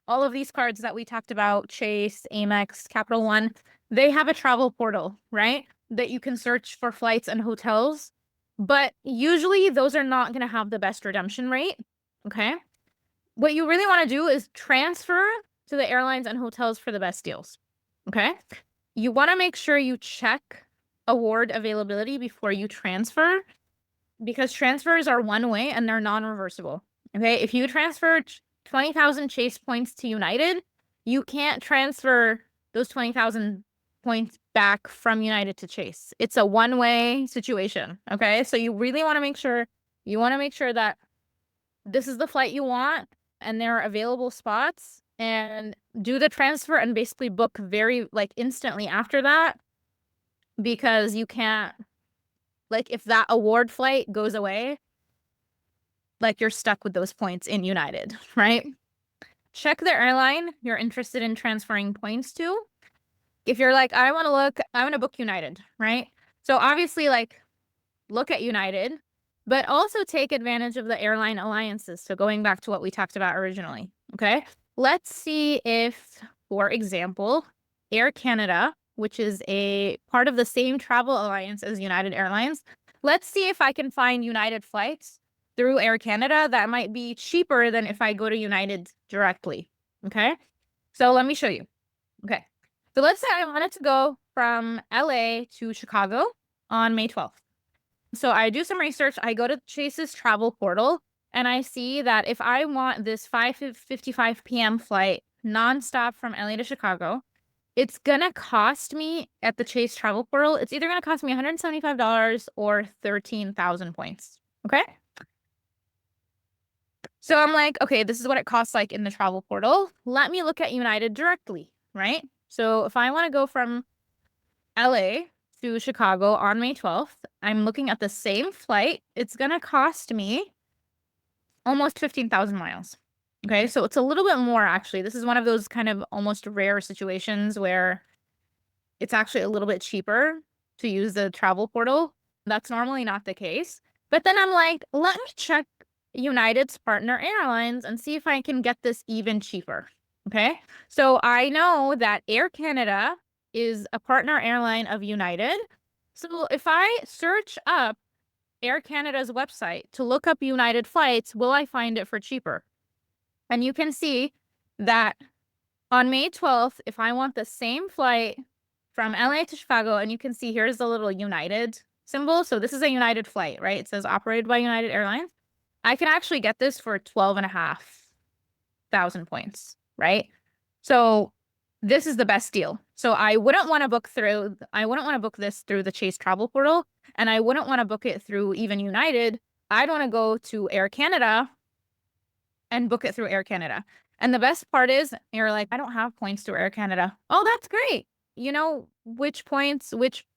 all of these cards that we talked about, Chase, Amex, Capital One, they have a travel portal, right? That you can search for flights and hotels. But usually those are not going to have the best redemption rate. Okay. What you really want to do is transfer to the airlines and hotels for the best deals. Okay. You want to make sure you check award availability before you transfer, because transfers are one way and they're non-reversible. Okay. If you transfer 20,000 Chase points to United, you can't transfer those 20,000 points back from United to Chase. It's a one-way situation. Okay. So you really want to make sure that this is the flight you want and there are available spots, and do the transfer and basically book very instantly after that, because you can't, if that award flight goes away, you're stuck with those points in United, right? Check the airline you're interested in transferring points to. If you're like, I want to book United, right? So obviously look at United, but also take advantage of the airline alliances. So going back to what we talked about originally, okay? Let's see if, for example, Air Canada, which is a part of the same travel alliance as United Airlines, let's see if I can find United flights through Air Canada that might be cheaper than if I go to United directly, okay? So let me show you. Okay, so let's say I wanted to go from LA to Chicago on May 12th. So I do some research. I go to Chase's travel portal, and I see that if I want this 5:55 p.m. flight nonstop from LA to Chicago, it's going to cost me at the Chase travel portal. It's either going to cost me $175 or 13,000 points. Okay. So I'm like, okay, this is what it costs in the travel portal. Let me look at United directly, right? So if I want to go from LA to Chicago on May 12th, I'm looking at the same flight. It's going to cost me almost 15,000 miles. Okay, so it's a little bit more, actually. This is one of those kind of almost rare situations where it's actually a little bit cheaper to use the travel portal. That's normally not the case. But then I'm like, let me check United's partner airlines and see if I can get this even cheaper. Okay, so I know that Air Canada is a partner airline of United. So if I search up Air Canada's website to look up United flights, will I find it for cheaper? And you can see that on May 12th, if I want the same flight from LA to Chicago, and you can see here's the little United symbol. So this is a United flight, right? It says operated by United Airlines. I can actually get this for 12,500 points, right? So this is the best deal. So I wouldn't want to book this through the Chase travel portal, and I wouldn't want to book it through even United. I'd want to go to Air Canada and book it through Air Canada. And the best part is, you're like, I don't have points through Air Canada. Oh, that's great. You know which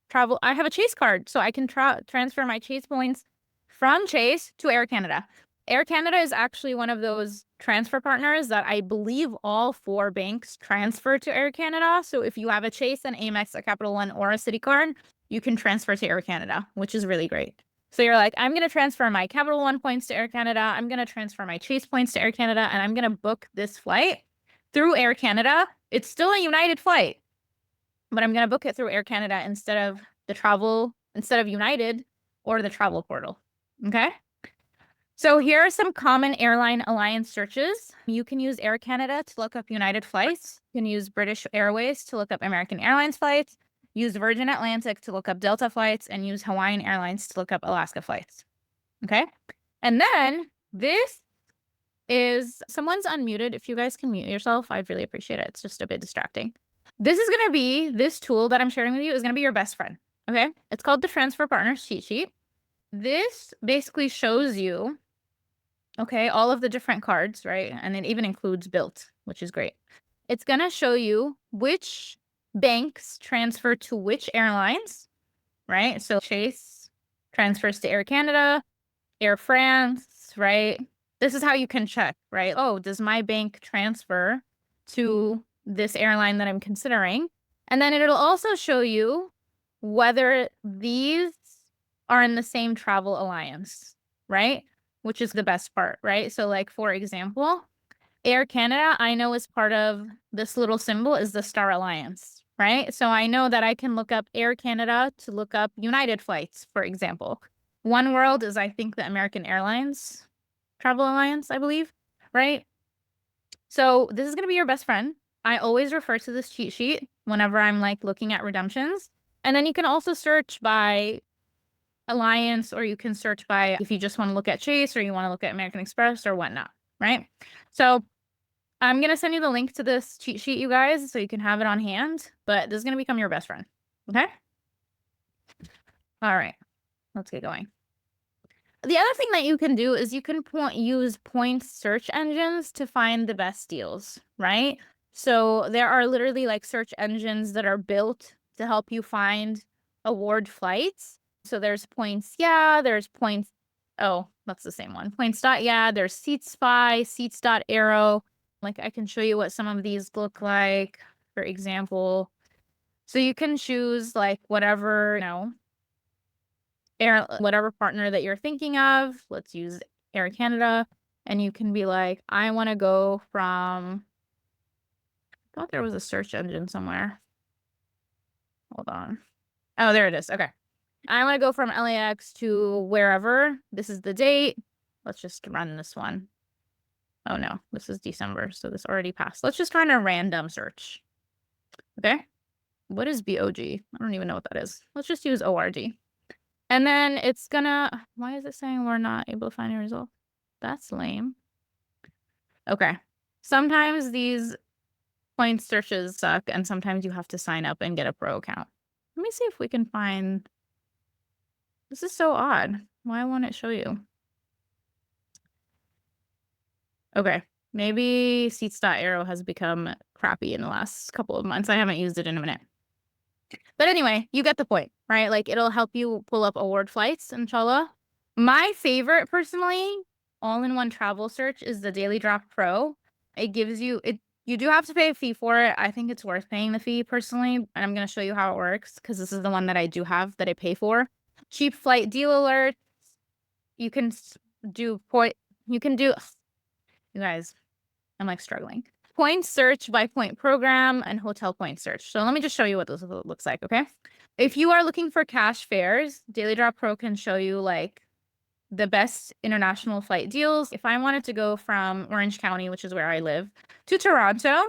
travel? I have a Chase card, so I can transfer my Chase points from Chase to Air Canada. Air Canada is actually one of those transfer partners that I believe all 4 banks transfer to Air Canada. So if you have a Chase, an Amex, a Capital One, or a Citi card, you can transfer to Air Canada, which is really great. So you're like, I'm going to transfer my Capital One points to Air Canada. I'm going to transfer my Chase points to Air Canada, and I'm going to book this flight through Air Canada. It's still a United flight, but I'm going to book it through Air Canada instead of United or the travel portal. Okay. So here are some common airline alliance searches. You can use Air Canada to look up United flights. You can use British Airways to look up American Airlines flights. Use Virgin Atlantic to look up Delta flights, and use Hawaiian Airlines to look up Alaska flights. Okay. And then this is, someone's unmuted. If you guys can mute yourself, I'd really appreciate it. It's just a bit distracting. This tool that I'm sharing with you is going to be your best friend. Okay. It's called the Transfer Partners Cheat Sheet. This basically shows you, okay, all of the different cards, right? And it even includes Bilt, which is great. It's going to show you which banks transfer to which airlines, right? So Chase transfers to Air Canada, Air France, right? This is how you can check, right? Oh, does my bank transfer to this airline that I'm considering? And then it'll also show you whether these are in the same travel alliance, right? Which is the best part, right? So like, for example, Air Canada, I know is part of this little symbol is the Star Alliance, right? So I know that I can look up Air Canada to look up United flights, for example. One World is, I think, the American Airlines Travel Alliance, I believe, right? So this is going to be your best friend. I always refer to this cheat sheet whenever I'm like looking at redemptions. And then you can also search by Alliance, or you can search by if you just want to look at Chase or you want to look at American Express or whatnot, right? So I'm going to send you the link to this cheat sheet, you guys, so you can have it on hand, but this is going to become your best friend. Okay? All right, let's get going. The other thing that you can do is you can use point search engines to find the best deals, right? So there are literally like search engines that are built to help you find award flights. So there's Points, yeah, there's Points. Oh, that's the same one. Points. Yeah, there's SeatSpy, Seats.aero. Like I can show you what some of these look like, for example. So you can choose like whatever, whatever partner that you're thinking of. Let's use Air Canada. And you can be like, I want to go from, I thought there was a search engine somewhere. Hold on. Oh, there it is. Okay. I want to go from LAX to wherever. This is the date. Let's just run this one. Oh no, this is December, so this already passed. Let's just run a random search. Okay. What is BOG? I don't even know what that is. Let's just use ORG. And then it's gonna, why is it saying we're not able to find a result? That's lame. Okay. Sometimes these point searches suck, and sometimes you have to sign up and get a pro account. Let me see if we can find, this is so odd. Why won't it show you? Okay. Maybe Seats.aero has become crappy in the last couple of months. I haven't used it in a minute. But anyway, you get the point, right? Like it'll help you pull up award flights, inshallah. My favorite personally, all-in-one travel search is the Daily Drop Pro. It gives you you do have to pay a fee for it. I think it's worth paying the fee personally, and I'm going to show you how it works because this is the one that I do have that I pay for. Cheap flight deal alerts. You can do you guys, I'm like struggling. Point search by point program and hotel point search. So let me just show you what this looks like, okay? If you are looking for cash fares, Daily Drop Pro can show you like the best international flight deals. If I wanted to go from Orange County, which is where I live, to Toronto,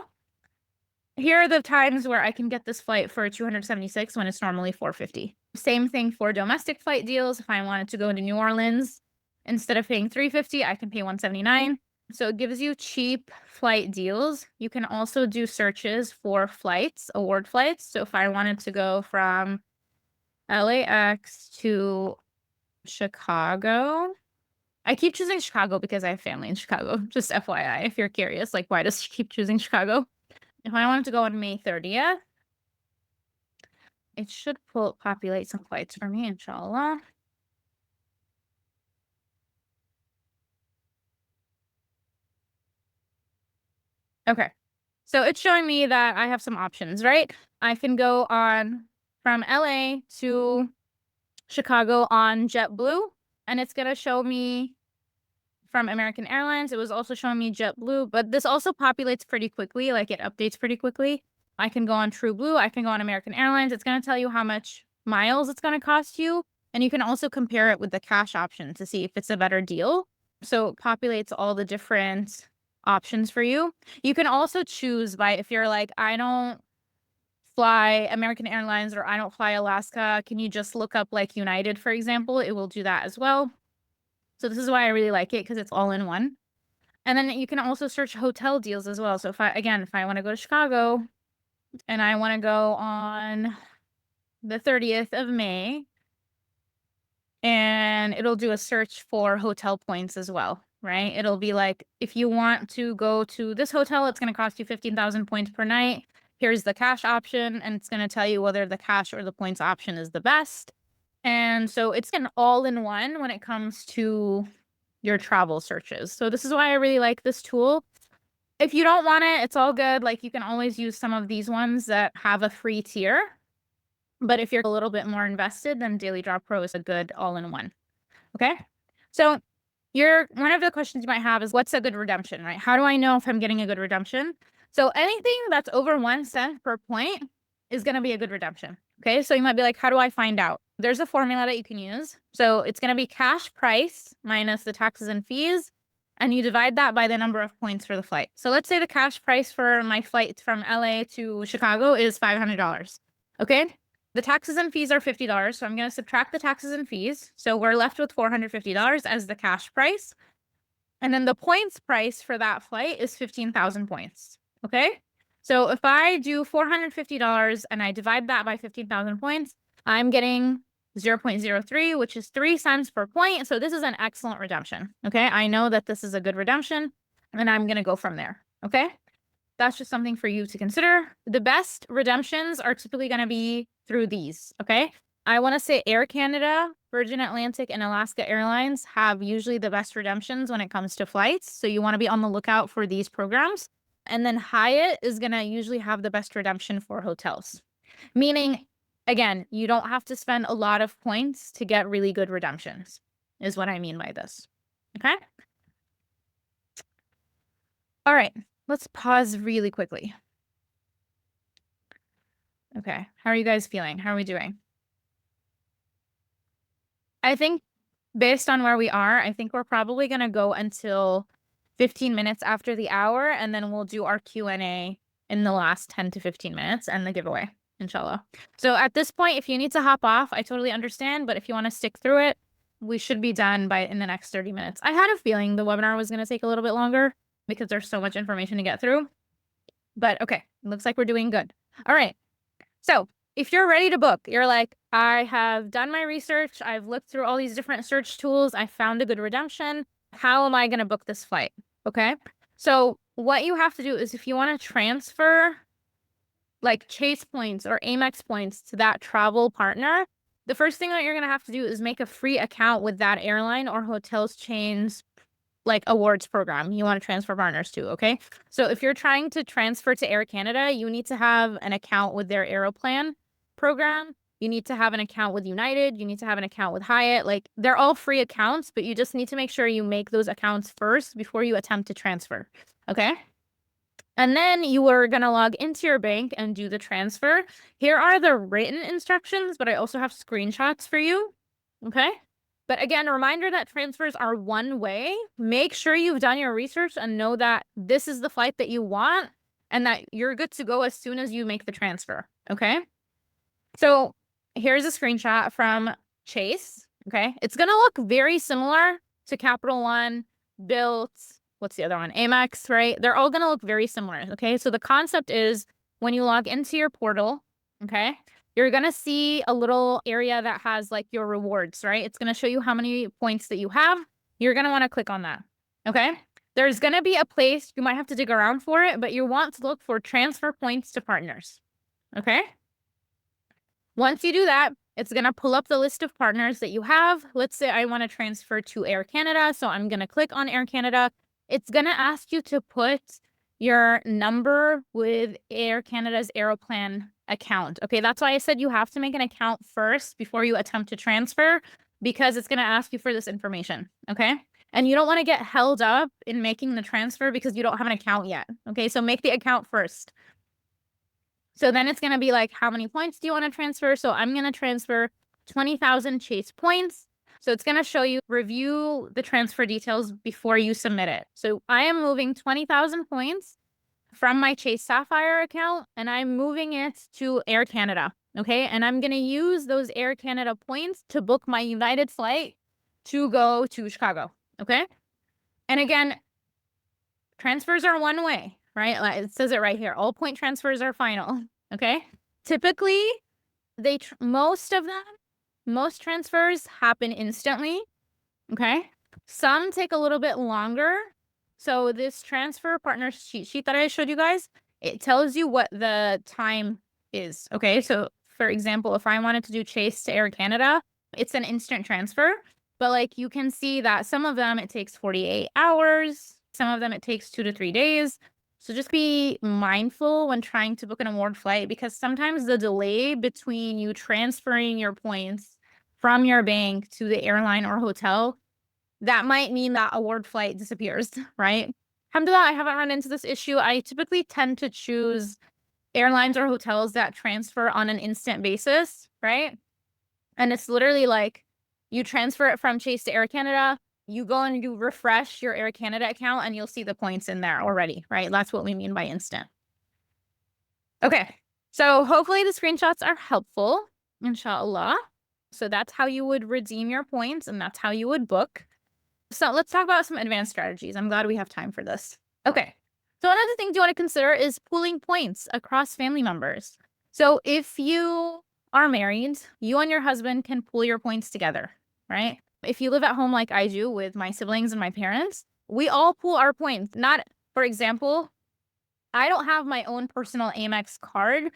here are the times where I can get this flight for $276 when it's normally $450. Same thing for domestic flight deals. If I wanted to go to New Orleans, instead of paying $350, I can pay $179. So it gives you cheap flight deals. You can also do searches for flights, award flights. So if I wanted to go from LAX to Chicago, I keep choosing Chicago because I have family in Chicago. Just FYI, if you're curious, like why does she keep choosing Chicago? If I wanted to go on May 30th, it should populate some flights for me, inshallah. Okay. So it's showing me that I have some options, right? I can go on from LA to Chicago on JetBlue, and it's going to show me from American Airlines. It was also showing me JetBlue, but this also populates pretty quickly. Like it updates pretty quickly. I can go on TrueBlue. I can go on American Airlines. It's going to tell you how much miles it's going to cost you. And you can also compare it with the cash option to see if it's a better deal. So it populates all the different options for you. You can also choose by if you're like, I don't fly American Airlines or I don't fly Alaska. Can you just look up like United, for example? It will do that as well. So this is why I really like it because it's all in one. And then you can also search hotel deals as well. So if I want to go to Chicago and I want to go on the 30th of May, and it'll do a search for hotel points as well, right? It'll be like, if you want to go to this hotel, it's going to cost you 15,000 points per night. Here's the cash option, and it's going to tell you whether the cash or the points option is the best. And so it's an all-in-one when it comes to your travel searches. So this is why I really like this tool. If you don't want it, it's all good. Like you can always use some of these ones that have a free tier. But if you're a little bit more invested, then Daily Draw Pro is a good all-in-one. Okay. So one of the questions you might have is, what's a good redemption, right? How do I know if I'm getting a good redemption? So anything that's over 1 cent per point is going to be a good redemption. Okay. So you might be like, how do I find out? There's a formula that you can use. So it's going to be cash price minus the taxes and fees. And you divide that by the number of points for the flight. So let's say the cash price for my flight from LA to Chicago is $500. Okay. The taxes and fees are $50. So I'm going to subtract the taxes and fees. So we're left with $450 as the cash price. And then the points price for that flight is 15,000 points. Okay. So if I do $450 and I divide that by 15,000 points, I'm getting 0.03, which is 3 cents per point. So this is an excellent redemption. Okay. I know that this is a good redemption and I'm going to go from there. Okay. That's just something for you to consider. The best redemptions are typically going to be through these. Okay. I want to say Air Canada, Virgin Atlantic, and Alaska Airlines have usually the best redemptions when it comes to flights. So you want to be on the lookout for these programs. And then Hyatt is going to usually have the best redemption for hotels. Meaning, again, you don't have to spend a lot of points to get really good redemptions, is what I mean by this. Okay. All right. Let's pause really quickly. Okay. How are you guys feeling? How are we doing? I think based on where we are, I think we're probably going to go until 15 minutes after the hour, and then we'll do our Q&A in the last 10 to 15 minutes and the giveaway, inshallah. So at this point, if you need to hop off, I totally understand. But if you want to stick through it, we should be done in the next 30 minutes. I had a feeling the webinar was going to take a little bit longer because there's so much information to get through. But okay, it looks like we're doing good. All right. So if you're ready to book, you're like, I have done my research. I've looked through all these different search tools. I found a good redemption. How am I going to book this flight? Okay. So what you have to do is, if you want to transfer like Chase points or Amex points to that travel partner, the first thing that you're going to have to do is make a free account with that airline or hotels chains like awards program you want to transfer partners to. Okay. So if you're trying to transfer to Air Canada, you need to have an account with their Aeroplan program. You need to have an account with United. You need to have an account with Hyatt. Like, they're all free accounts, but you just need to make sure you make those accounts first before you attempt to transfer. Okay. And then you are going to log into your bank and do the transfer. Here are the written instructions, but I also have screenshots for you. Okay. But again, a reminder that transfers are one way. Make sure you've done your research and know that this is the flight that you want and that you're good to go as soon as you make the transfer. Okay. So here's a screenshot from Chase. Okay. It's going to look very similar to Capital One, Bilt. What's the other one? Amex, right? They're all going to look very similar. Okay. So the concept is, when you log into your portal, okay, you're going to see a little area that has like your rewards, right? It's going to show you how many points that you have. You're going to want to click on that. Okay. There's going to be a place, you might have to dig around for it, but you want to look for transfer points to partners. Okay. Once you do that, it's going to pull up the list of partners that you have. Let's say I want to transfer to Air Canada. So I'm going to click on Air Canada. It's going to ask you to put your number with Air Canada's Aeroplan account. Okay, that's why I said you have to make an account first before you attempt to transfer, because it's going to ask you for this information. Okay, and you don't want to get held up in making the transfer because you don't have an account yet. Okay, so make the account first. So then it's going to be like, how many points do you want to transfer? So I'm going to transfer 20,000 Chase points. So it's going to show you, review the transfer details before you submit it. So I am moving 20,000 points from my Chase Sapphire account, and I'm moving it to Air Canada. Okay. And I'm going to use those Air Canada points to book my United flight to go to Chicago. Okay. And again, transfers are one way, right? It says it right here. All point transfers are final. Okay. Typically, most transfers happen instantly. Okay. Some take a little bit longer. So this transfer partner cheat sheet that I showed you guys, it tells you what the time is. Okay. So for example, if I wanted to do Chase to Air Canada, it's an instant transfer. But like, you can see that some of them, it takes 48 hours. Some of them, it takes 2 to 3 days. So just be mindful when trying to book an award flight, because sometimes the delay between you transferring your points from your bank to the airline or hotel, that might mean that award flight disappears, right? Alhamdulillah, I haven't run into this issue. I typically tend to choose airlines or hotels that transfer on an instant basis, right? And it's literally like you transfer it from Chase to Air Canada, you go and you refresh your Air Canada account and you'll see the points in there already, right? That's what we mean by instant. Okay, so hopefully the screenshots are helpful, inshallah. So that's how you would redeem your points and that's how you would book. So let's talk about some advanced strategies. I'm glad we have time for this. Okay, so one of the things you want to consider is pooling points across family members. So if you are married, you and your husband can pool your points together, right? If you live at home like I do with my siblings and my parents, we all pool our points. Not, for example, I don't have my own personal Amex card.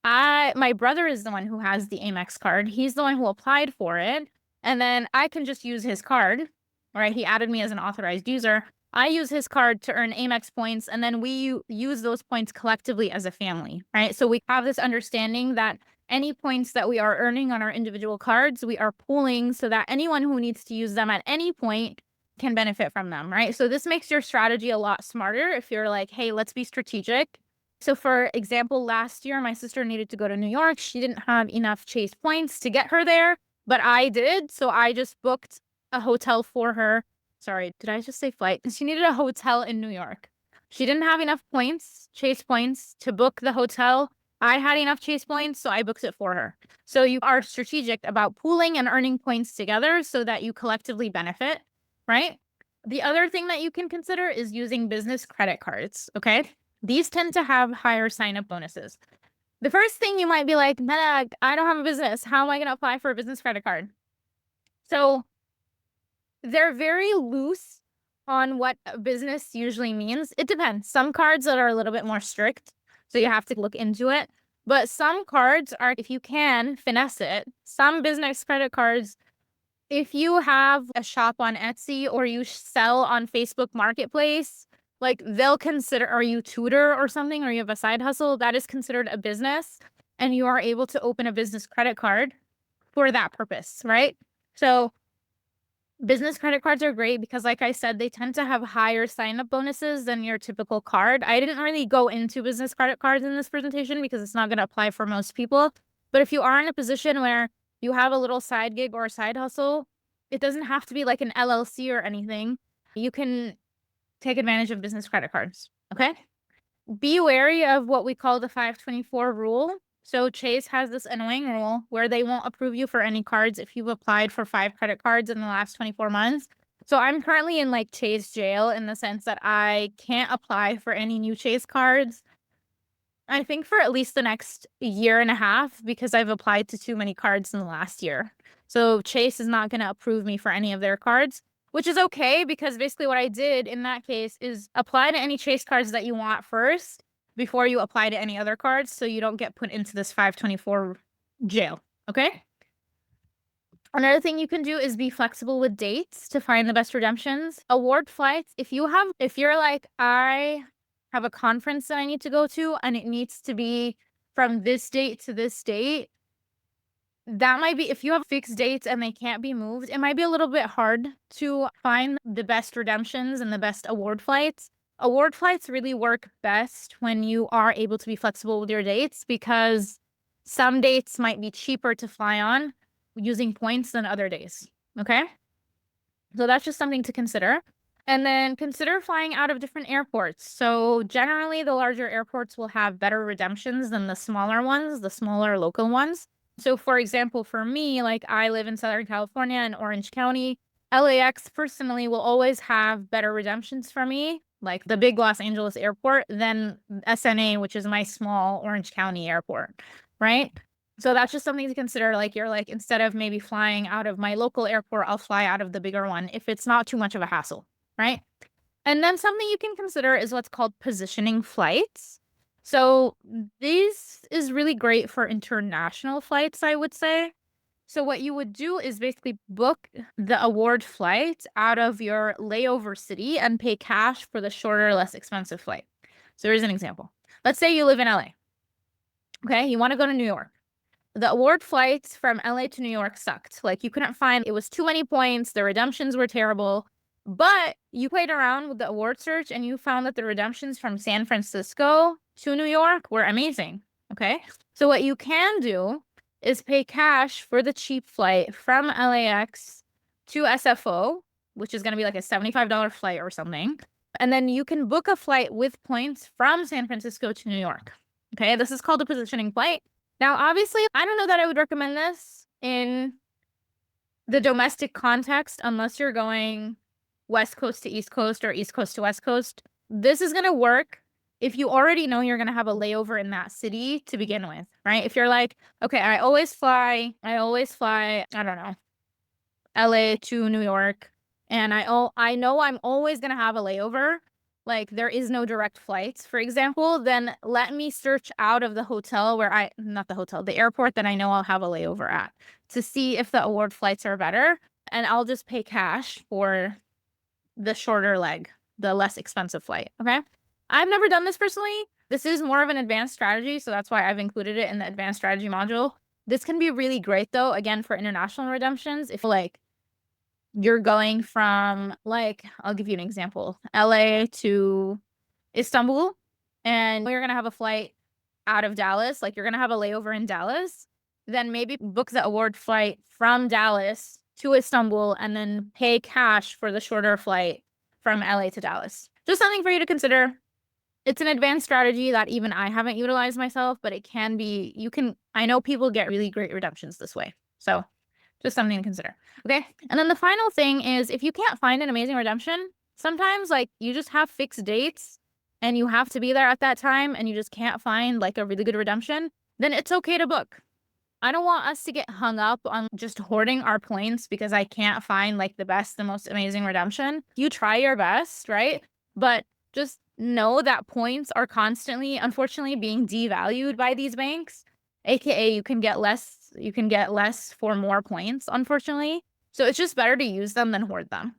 My brother is the one who has the Amex card. He's the one who applied for it. And then I can just use his card, right? He added me as an authorized user. I use his card to earn Amex points, and then we use those points collectively as a family, right? So we have this understanding that any points that we are earning on our individual cards, we are pooling so that anyone who needs to use them at any point can benefit from them, right? So this makes your strategy a lot smarter if you're like, hey, let's be strategic. So for example, last year, my sister needed to go to New York. She didn't have enough Chase points to get her there, but I did. So I just booked a hotel for her. Sorry, did I just say flight? She needed a hotel in New York. She didn't have enough points, Chase points, to book the hotel. I had enough Chase points, so I booked it for her. So you are strategic about pooling and earning points together so that you collectively benefit, right? The other thing that you can consider is using business credit cards, okay? These tend to have higher sign-up bonuses. The first thing you might be like, Meta, I don't have a business. How am I going to apply for a business credit card? So they're very loose on what a business usually means. It depends. Some cards that are a little bit more strict, so you have to look into it. But some cards are, if you can, finesse it. Some business credit cards, if you have a shop on Etsy or you sell on Facebook Marketplace, like they'll consider, or you tutor or something, or you have a side hustle, that is considered a business, and you are able to open a business credit card for that purpose, right? So business credit cards are great because, like I said, they tend to have higher sign-up bonuses than your typical card. I didn't really go into business credit cards in this presentation because it's not going to apply for most people. But if you are in a position where you have a little side gig or a side hustle, it doesn't have to be like an LLC or anything. You can take advantage of business credit cards, okay? Be wary of what we call the 524 rule. So Chase has this annoying rule where they won't approve you for any cards if you've applied for 5 credit cards in the last 24 months. So I'm currently in like Chase jail in the sense that I can't apply for any new Chase cards, I think, for at least the next year and a half, because I've applied to too many cards in the last year. So Chase is not going to approve me for any of their cards, which is okay, because basically what I did in that case is apply to any Chase cards that you want first before you apply to any other cards, so you don't get put into this 524 jail, okay? Another thing you can do is be flexible with dates to find the best redemptions. Award flights, if you're like, I have a conference that I need to go to and it needs to be from this date to this date, that might be, if you have fixed dates and they can't be moved, it might be a little bit hard to find the best redemptions and the best award flights. Award flights really work best when you are able to be flexible with your dates, because some dates might be cheaper to fly on using points than other days, okay? So that's just something to consider. And then consider flying out of different airports. So generally, the larger airports will have better redemptions than the smaller ones, the smaller local ones. So for example, for me, like I live in Southern California in Orange County, LAX personally will always have better redemptions for me, like the big Los Angeles airport, than SNA, which is my small Orange County airport, right? So that's just something to consider. Like you're like, instead of maybe flying out of my local airport, I'll fly out of the bigger one if it's not too much of a hassle, right? And then something you can consider is what's called positioning flights. So this is really great for international flights, I would say. So what you would do is basically book the award flight out of your layover city and pay cash for the shorter, less expensive flight. So here's an example. Let's say you live in LA. Okay, you want to go to New York. The award flights from LA to New York sucked. Like you couldn't find, it was too many points. The redemptions were terrible. But you played around with the award search and you found that the redemptions from San Francisco to New York were amazing. Okay. So what you can do is pay cash for the cheap flight from LAX to SFO, which is going to be like a $75 flight or something. And then you can book a flight with points from San Francisco to New York. Okay. This is called a positioning flight. Now, obviously, I don't know that I would recommend this in the domestic context unless you're going West Coast to East Coast or East Coast to West Coast. This is going to work if you already know you're going to have a layover in that city to begin with, right? If you're like, okay, I always fly, I don't know, LA to New York, and I know I'm always going to have a layover, like there is no direct flights, for example, then let me search out of the hotel the airport that I know I'll have a layover at to see if the award flights are better. And I'll just pay cash for the shorter leg, the less expensive flight. Okay. I've never done this personally. This is more of an advanced strategy. So that's why I've included it in the advanced strategy module. This can be really great though, again, for international redemptions. If like you're going from, like, I'll give you an example, LA to Istanbul, and you're going to have a flight out of Dallas, like you're going to have a layover in Dallas, then maybe book the award flight from Dallas to Istanbul and then pay cash for the shorter flight from LA to Dallas. Just something for you to consider. It's an advanced strategy that even I haven't utilized myself, but it can be, I know people get really great redemptions this way. So just something to consider. Okay. And then the final thing is if you can't find an amazing redemption, sometimes like you just have fixed dates and you have to be there at that time and you just can't find like a really good redemption, then it's okay to book. I don't want us to get hung up on just hoarding our points because I can't find like the best, the most amazing redemption. You try your best, right? But just know that points are constantly, unfortunately, being devalued by these banks. AKA you can get less for more points, unfortunately. So it's just better to use them than hoard them.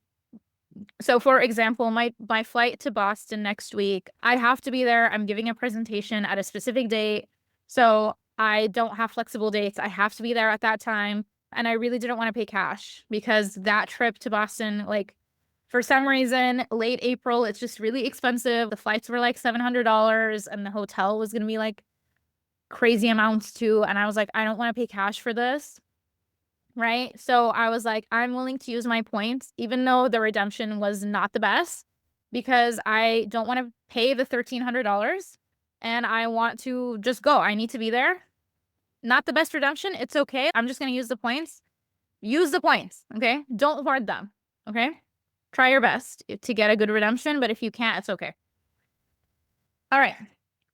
So for example, my flight to Boston next week, I have to be there. I'm giving a presentation at a specific date. So I don't have flexible dates. I have to be there at that time. And I really didn't want to pay cash because that trip to Boston, like for some reason, late April, it's just really expensive. The flights were like $700 and the hotel was going to be like crazy amounts too. And I was like, I don't want to pay cash for this. Right. So I was like, I'm willing to use my points, even though the redemption was not the best, because I don't want to pay the $1,300 and I want to just go. I need to be there. Not the best redemption. It's okay. I'm just going to use the points. Use the points. Okay. Don't hoard them. Okay. Try your best to get a good redemption, but if you can't, it's okay. All right.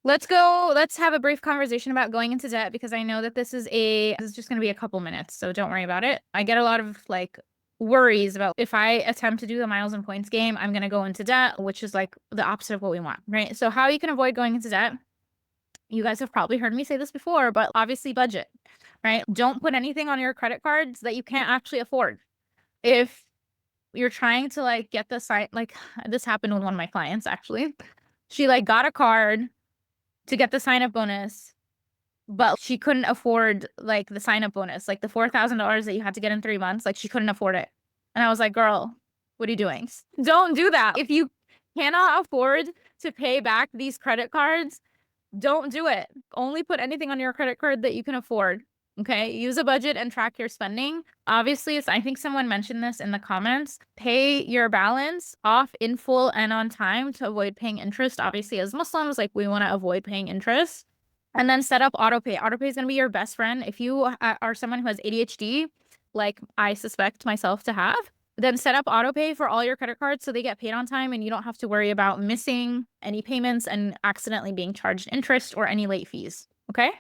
Let's have a brief conversation about going into debt because I know that this is just going to be a couple minutes, so don't worry about it. I get a lot of like worries about if I attempt to do the miles and points game, I'm going to go into debt, which is like the opposite of what we want, right? So how you can avoid going into debt. You guys have probably heard me say this before, but obviously budget, right? Don't put anything on your credit cards that you can't actually afford. If you're trying to like get the sign, like this happened with one of my clients, actually. She like got a card to get the sign-up bonus, but she couldn't afford like the sign-up bonus, like the $4,000 that you had to get in 3 months, like she couldn't afford it. And I was like, girl, what are you doing? Don't do that. If you cannot afford to pay back these credit cards, don't do it. Only put anything on your credit card that you can afford. Okay. Use a budget and track your spending. Obviously, I think someone mentioned this in the comments. Pay your balance off in full and on time to avoid paying interest. Obviously, as Muslims, like we want to avoid paying interest. And then set up autopay. Autopay is going to be your best friend. If you are someone who has ADHD, like I suspect myself to have, then set up autopay for all your credit cards so they get paid on time and you don't have to worry about missing any payments and accidentally being charged interest or any late fees. Okay.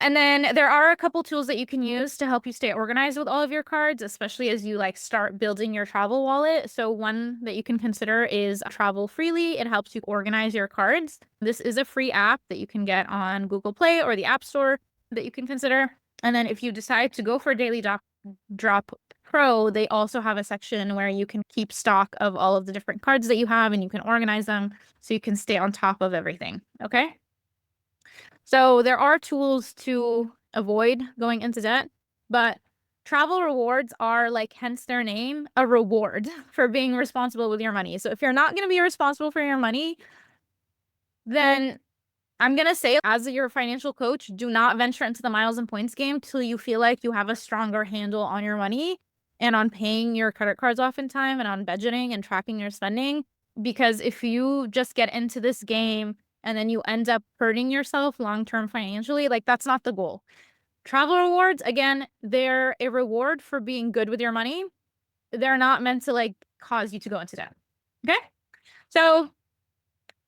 And then there are a couple tools that you can use to help you stay organized with all of your cards, especially as you like start building your travel wallet. So one that you can consider is Travel Freely. It helps you organize your cards. This is a free app that you can get on Google Play or the App Store that you can consider. And then if you decide to go for a daily drop Pro, they also have a section where you can keep stock of all of the different cards that you have and you can organize them so you can stay on top of everything. Okay. So there are tools to avoid going into debt, but travel rewards are, like, hence their name, a reward for being responsible with your money. So if you're not going to be responsible for your money, then I'm going to say, as your financial coach, do not venture into the miles and points game till you feel like you have a stronger handle on your money and on paying your credit cards off in time and on budgeting and tracking your spending. Because if you just get into this game and then you end up hurting yourself long-term financially, like, that's not the goal. Travel rewards, again, they're a reward for being good with your money. They're not meant to, like, cause you to go into debt. Okay? So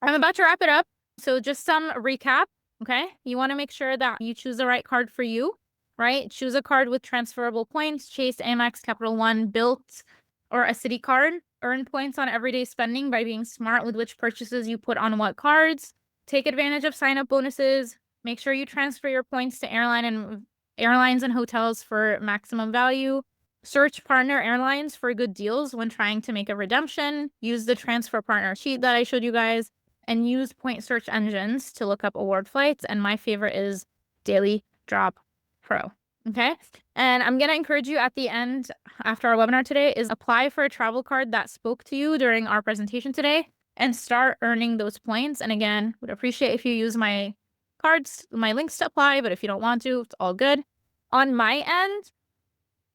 I'm about to wrap it up. So just some recap. Okay. You want to make sure that you choose the right card for you, right? Choose a card with transferable points: Chase, Amex, Capital One, Bilt, or a Citi card. Earn points on everyday spending by being smart with which purchases you put on what cards. Take advantage of sign-up bonuses. Make sure you transfer your points to airlines and hotels for maximum value. Search partner airlines for good deals when trying to make a redemption. Use the transfer partner sheet that I showed you guys, and use point search engines to look up award flights. And my favorite is Daily Drop Pro. Okay. And I'm going to encourage you at the end, after our webinar today, is apply for a travel card that spoke to you during our presentation today and start earning those points. And again, would appreciate if you use my cards, my links to apply, but if you don't want to, it's all good. On my end,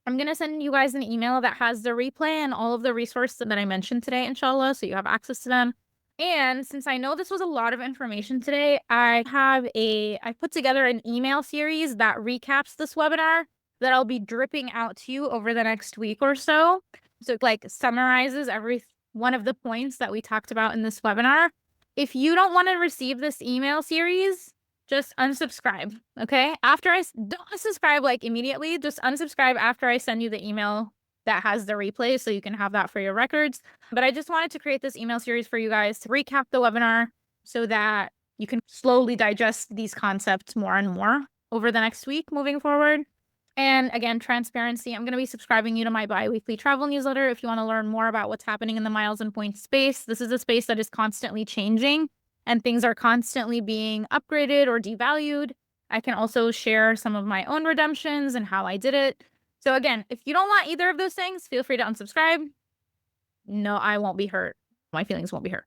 I'm going to send you guys an email that has the replay and all of the resources that I mentioned today, inshallah, so you have access to them. And since I know this was a lot of information today, I put together an email series that recaps this webinar that I'll be dripping out to you over the next week or so. So it, like, summarizes every one of the points that we talked about in this webinar. If you don't want to receive this email series, just unsubscribe. Okay. Don't unsubscribe like immediately, just unsubscribe after I send you the email that has the replay so you can have that for your records. But I just wanted to create this email series for you guys to recap the webinar so that you can slowly digest these concepts more and more over the next week moving forward. And again, transparency. I'm going to be subscribing you to my bi-weekly travel newsletter if you want to learn more about what's happening in the miles and points space. This is a space that is constantly changing and things are constantly being upgraded or devalued. I can also share some of my own redemptions and how I did it. So again, if you don't want either of those things, feel free to unsubscribe. No, I won't be hurt. My feelings won't be hurt.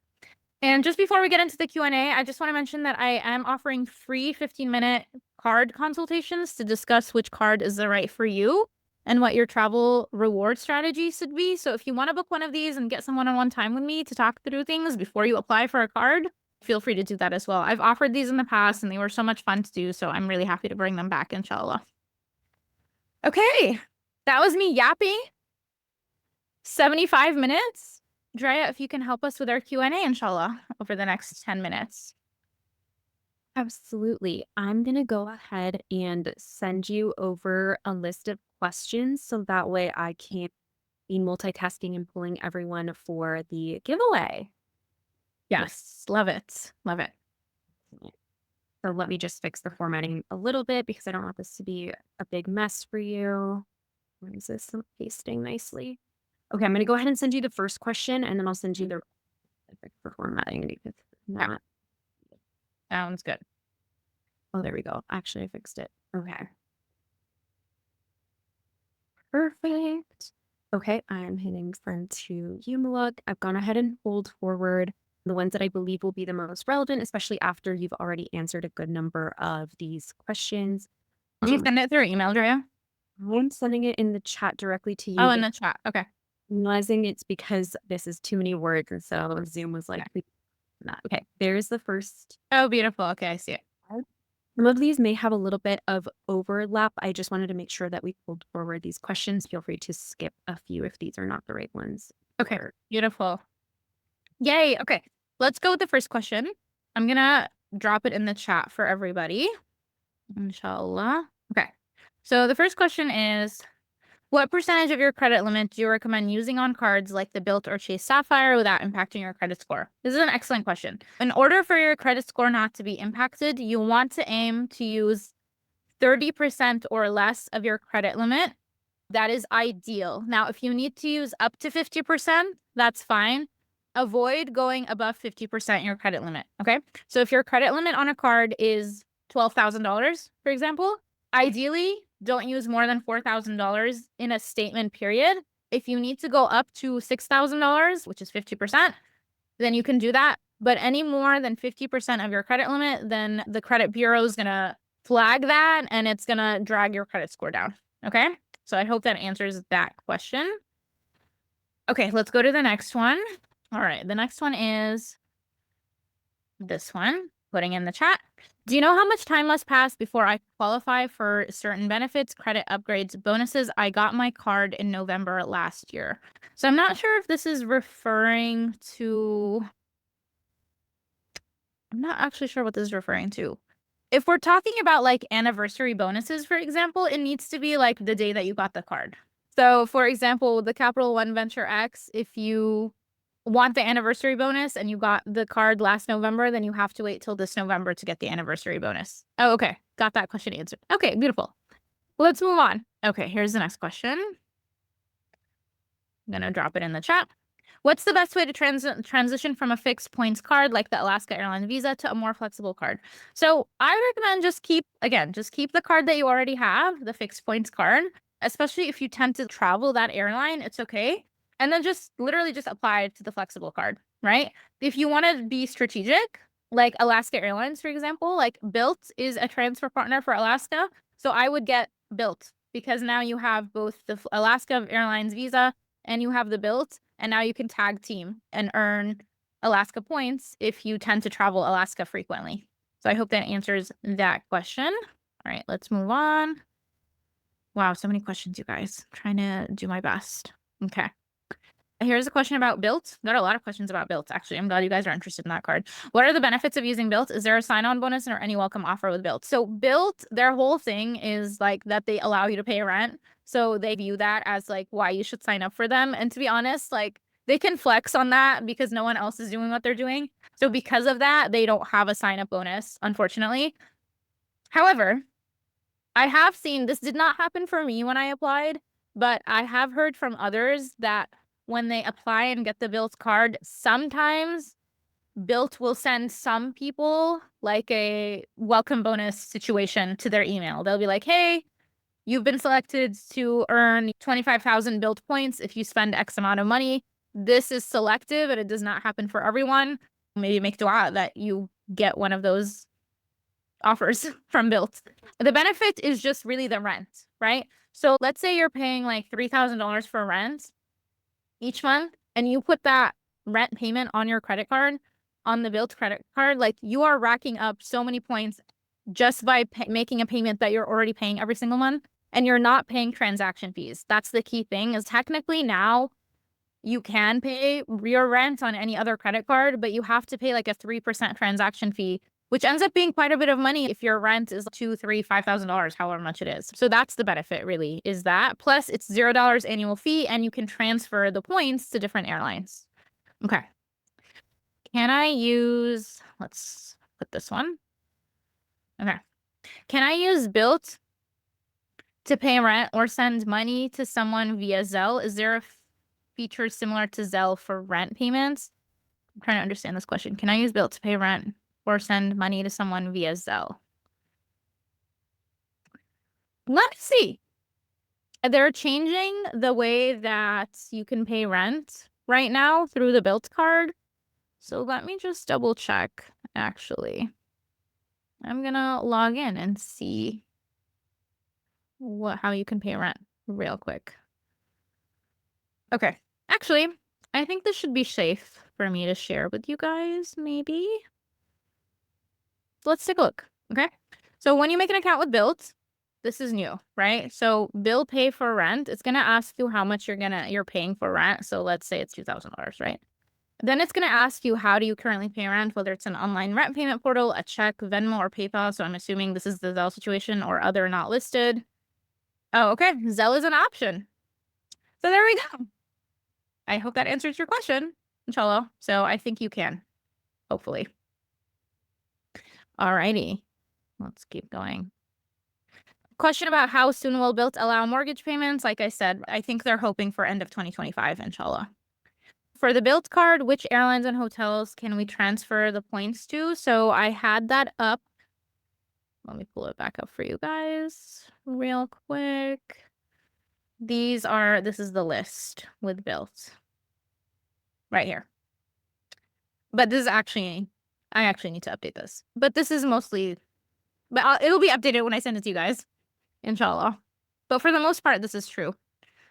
And just before we get into the Q&A, I just want to mention that I am offering free 15-minute card consultations to discuss which card is the right for you and what your travel reward strategy should be. So if you want to book one of these and get some one-on-one time with me to talk through things before you apply for a card, feel free to do that as well. I've offered these in the past and they were so much fun to do, so I'm really happy to bring them back, inshallah. Okay, that was me yapping 75 minutes. Drea, if you can help us with our Q&A, inshallah, over the next 10 minutes. Absolutely. I'm going to go ahead and send you over a list of questions so that way I can be multitasking and pulling everyone for the giveaway. Yes, love it. Love it. So let me just fix the formatting a little bit because I don't want this to be a big mess for you. Where is this pasting nicely? Okay, I'm going to go ahead and send you the first question and then I'll send you the for formatting because it's not. Sounds good. Oh, there we go. Actually, I fixed it. Okay. Perfect. Okay, I'm hitting send to Umalook. I've gone ahead and pulled forward the ones that I believe will be the most relevant, especially after you've already answered a good number of these questions. Did you send it through email, Drea? I'm sending it in the chat directly to you. Oh, in the chat. Okay. Realizing it's because this is too many words, and so Zoom was like, okay, there's the first. Oh, beautiful. Okay, I see it. Some of these may have a little bit of overlap. I just wanted to make sure that we pulled forward these questions. Feel free to skip a few if these are not the right ones. Okay, beautiful. Yay. Okay, let's go with the first question. I'm going to drop it in the chat for everybody, inshallah. Okay, so the first question is, what percentage of your credit limit do you recommend using on cards like the Bilt or Chase Sapphire without impacting your credit score? This is an excellent question. In order for your credit score not to be impacted, you want to aim to use 30% or less of your credit limit That is ideal. Now, if you need to use up to 50%, that's fine. Avoid going above 50% in your credit limit. Okay. So if your credit limit on a card is $12,000, for example, ideally don't use more than $4,000 in a statement period. If you need to go up to $6,000, which is 50%, then you can do that. But any more than 50% of your credit limit, then the credit bureau is going to flag that and it's going to drag your credit score down. Okay. So I hope that answers that question. Okay, let's go to the next one. All right, the next one is this one, putting in the chat. Do you know how much time must pass before I qualify for certain benefits, credit upgrades, bonuses? I got my card in November last year. So I'm not sure if this is referring to, I'm not actually sure what this is referring to. If we're talking about like anniversary bonuses, for example, it needs to be like the day that you got the card. So for example, the Capital One Venture X, if you want the anniversary bonus and you got the card last November, then you have to wait till this November to get the anniversary bonus. Oh, okay. Got that question answered. Okay, beautiful. Let's move on. Okay, here's the next question. I'm going to drop it in the chat. What's the best way to transition from a fixed points card like the Alaska Airlines Visa to a more flexible card? So I recommend just keep the card that you already have, the fixed points card, especially if you tend to travel that airline, it's okay. And then just literally just apply it to the flexible card, right? If you want to be strategic, like Alaska Airlines, for example, like Bilt is a transfer partner for Alaska. So I would get Bilt because now you have both the Alaska Airlines Visa and you have the Bilt. And now you can tag team and earn Alaska points if you tend to travel Alaska frequently. So I hope that answers that question. All right, let's move on. Wow, so many questions, you guys. I'm trying to do my best. Okay. Here's a question about Bilt. Got a lot of questions about Bilt, actually. I'm glad you guys are interested in that card. What are the benefits of using Bilt? Is there a sign-on bonus or any welcome offer with Bilt? So Bilt, their whole thing is like that they allow you to pay rent. So they view that as like why you should sign up for them. And to be honest, like they can flex on that because no one else is doing what they're doing. So because of that, they don't have a sign-up bonus, unfortunately. However, I have seen, this did not happen for me when I applied, but I have heard from others that when they apply and get the Bilt card, sometimes Bilt will send some people like a welcome bonus situation to their email. They'll be like, hey, you've been selected to earn 25,000 Bilt points if you spend X amount of money. This is selective and it does not happen for everyone. Maybe make dua that you get one of those offers from Bilt. The benefit is just really the rent, right? So let's say you're paying like $3,000 for rent each month and you put that rent payment on your credit card, on the Bilt credit card, like you are racking up so many points just by making a payment that you're already paying every single month, and you're not paying transaction fees. That's the key thing, is technically now you can pay your rent on any other credit card, but you have to pay like a 3% transaction fee, which ends up being quite a bit of money if your rent is $2,000, $3,000, $5,000, however much it is. So that's the benefit, really, is that. Plus it's $0 annual fee and you can transfer the points to different airlines. Okay. Can I use, let's put this one. Okay. Can I use Bilt to pay rent or send money to someone via Zelle? Is there a feature similar to Zelle for rent payments? I'm trying to understand this question. Can I use Bilt to pay rent or send money to someone via Zelle? Let me see. They're changing the way that you can pay rent right now through the Bilt card. So let me just double check, actually. I'm gonna log in and see how you can pay rent real quick. Okay. Actually, I think this should be safe for me to share with you guys, maybe. Let's take a look. Okay. So when you make an account with Bilt, this is new, right? So bill pay for rent, it's gonna ask you how much you're paying for rent. So let's say it's $2,000, right? Then it's going to ask you, how do you currently pay rent, whether it's an online rent payment portal, a check, Venmo, or PayPal. So I'm assuming this is the Zelle situation, or other not listed. Oh, okay. Zelle is an option. So there we go. I hope that answers your question, inshallah. So I think you can, hopefully. Alrighty. Let's keep going. Question about how soon will Bilt allow mortgage payments? Like I said, I think they're hoping for end of 2025, inshallah. For the Bilt card, which airlines and hotels can we transfer the points to? So I had that up. Let me pull it back up for you guys real quick. This is the list with Bilt right here. But this is I actually need to update this. But this is mostly, it'll be updated when I send it to you guys, inshallah. But for the most part, this is true.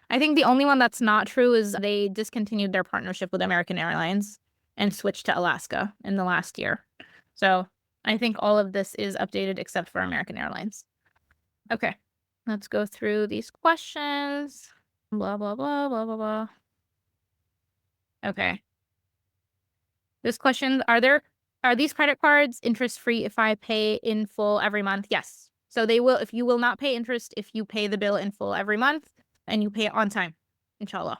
I think the only one that's not true is they discontinued their partnership with American Airlines and switched to Alaska in the last year. So I think all of this is updated except for American Airlines. Okay, let's go through these questions. Blah, blah, blah, blah, blah, blah. Okay. This question, are these credit cards interest-free if I pay in full every month? Yes. So they will, if you will not pay interest if you pay the bill in full every month and you pay it on time, inshallah.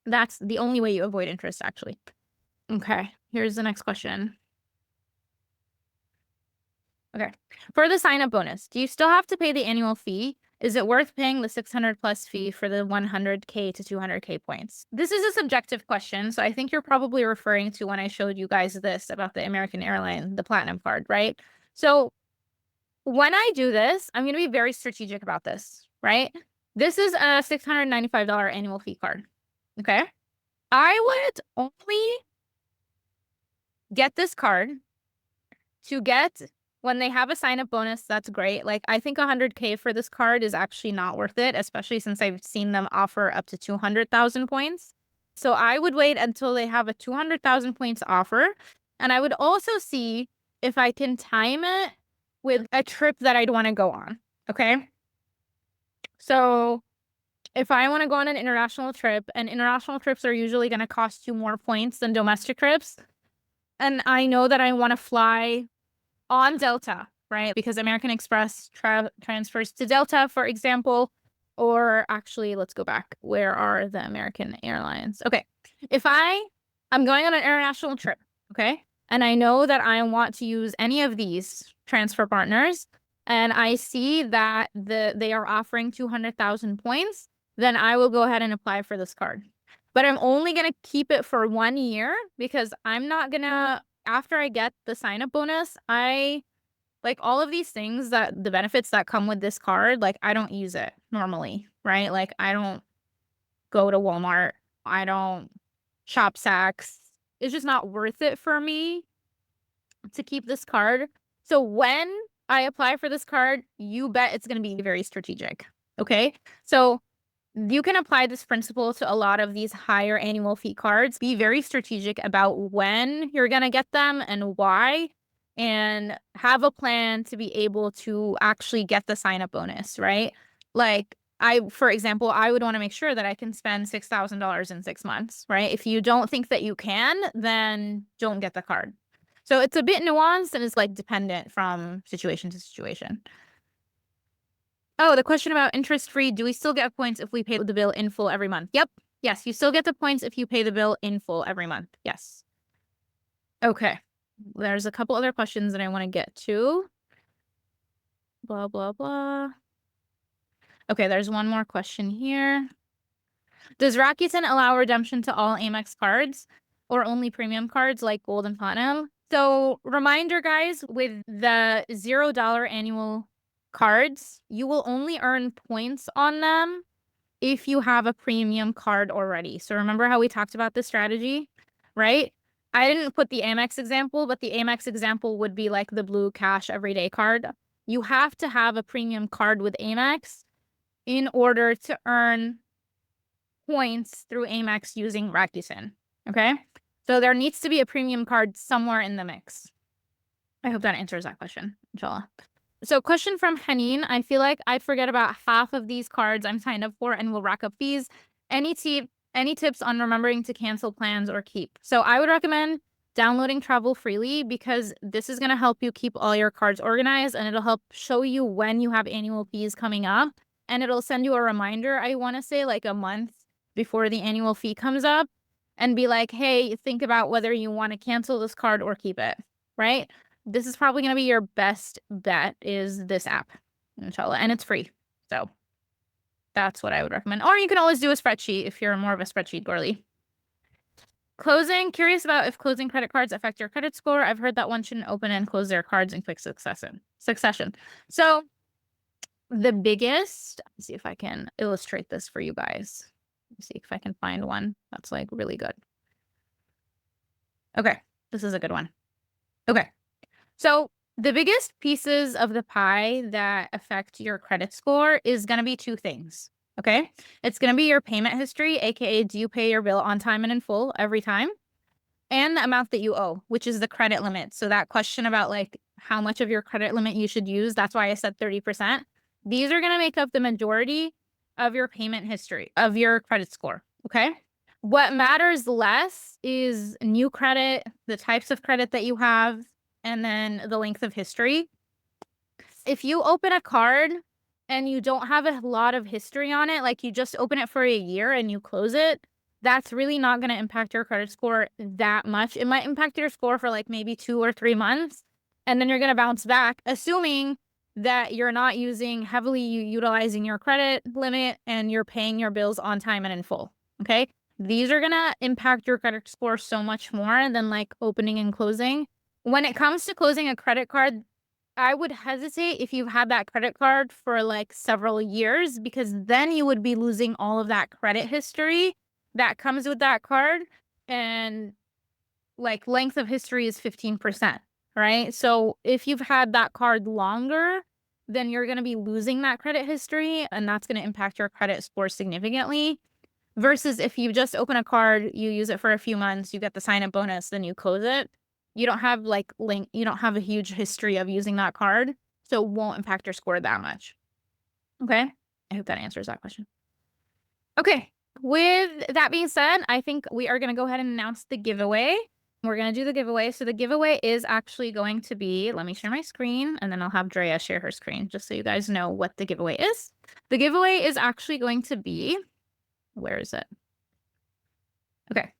That's the only way you avoid interest, actually. Okay, here's the next question. Okay. For the sign-up bonus, do you still have to pay the annual fee? Is it worth paying the 600 plus fee for the 100K to 200K points? This is a subjective question, so I think you're probably referring to when I showed you guys this about the American Airlines, the Platinum card, right? So when I do this, I'm going to be very strategic about this, right? This is a $695 annual fee card, okay? I would only get this card to get when they have a sign-up bonus. That's great. Like, I think 100K for this card is actually not worth it, especially since I've seen them offer up to 200,000 points. So I would wait until they have a 200,000 points offer. And I would also see if I can time it with a trip that I'd want to go on. Okay. So if I want to go on an international trip, and international trips are usually going to cost you more points than domestic trips, and I know that I want to fly on Delta, right? Because American Express transfers to Delta, for example. Or actually, let's go back. Where are the American Airlines? Okay. If I'm going on an international trip, okay, and I know that I want to use any of these transfer partners, and I see that they are offering 200,000 points, then I will go ahead and apply for this card. But I'm only going to keep it for 1 year because I'm not going to, after I get the sign-up bonus, I like all of these things, that the benefits that come with this card, like I don't use it normally, right? Like I don't go to Walmart. I don't shop Saks. It's just not worth it for me to keep this card. So when I apply for this card, you bet it's going to be very strategic. Okay. So you can apply this principle to a lot of these higher annual fee cards. Be very strategic about when you're going to get them and why, and have a plan to be able to actually get the sign-up bonus, right? Like for example, I would want to make sure that I can spend $6,000 in 6 months, right? If you don't think that you can, then don't get the card. So it's a bit nuanced and it's like dependent from situation to situation. Oh, the question about interest-free, do we still get points if we pay the bill in full every month? Yep. Yes, you still get the points if you pay the bill in full every month. Yes. Okay. There's a couple other questions that I want to get to. Blah, blah, blah. Okay, there's one more question here. Does Rakuten allow redemption to all Amex cards or only premium cards like Gold and Platinum? So reminder, guys, with the $0 annual cards, you will only earn points on them if you have a premium card already. So remember how we talked about this strategy, right? I didn't put the Amex example, but the Amex example would be like the Blue Cash Everyday card. You have to have a premium card with Amex in order to earn points through Amex using Rakuten, okay? So there needs to be a premium card somewhere in the mix. I hope that answers that question, inshallah. So question from Haneen. I feel like I forget about half of these cards I'm signed up for and will rack up fees. Any tips on remembering to cancel plans or keep? So I would recommend downloading Travel Freely because this is going to help you keep all your cards organized, and it'll help show you when you have annual fees coming up, and it'll send you a reminder, I want to say like a month before the annual fee comes up, and be like, hey, think about whether you want to cancel this card or keep it, right? This is probably going to be your best bet, is this app. inshallah, and it's free. So that's what I would recommend. Or you can always do a spreadsheet if you're more of a spreadsheet girly. Closing, curious about if closing credit cards affect your credit score. I've heard that one shouldn't open and close their cards in quick succession. So the biggest, let's see if I can illustrate this for you guys. Let's see if I can find one that's like really good. Okay, this is a good one. Okay, so the biggest pieces of the pie that affect your credit score is going to be two things. Okay, it's going to be your payment history, aka do you pay your bill on time and in full every time, and the amount that you owe, which is the credit limit. So that question about like how much of your credit limit you should use, that's why I said 30%. These are going to make up the majority of your payment history, of your credit score. Okay. What matters less is new credit, the types of credit that you have, and then the length of history. If you open a card and you don't have a lot of history on it, like you just open it for a year and you close it, that's really not going to impact your credit score that much. It might impact your score for like maybe 2 or 3 months, and then you're going to bounce back, assuming that you're not heavily utilizing your credit limit and you're paying your bills on time and in full. Okay. These are going to impact your credit score so much more than like opening and closing. When it comes to closing a credit card, I would hesitate if you've had that credit card for like several years, because then you would be losing all of that credit history that comes with that card. And like length of history is 15%, right? So if you've had that card longer, then you're going to be losing that credit history, and that's going to impact your credit score significantly. Versus if you just open a card, you use it for a few months, you get the sign-up bonus, then you close it. You don't have you don't have a huge history of using that card, so it won't impact your score that much. Okay, I hope that answers that question. Okay, with that being said, I think we are going to go ahead and announce the giveaway. We're going to do the giveaway. So the giveaway is actually going to be, let me share my screen, and then I'll have Drea share her screen just so you guys know what the giveaway is. The giveaway is actually going to be, where is it? Okay,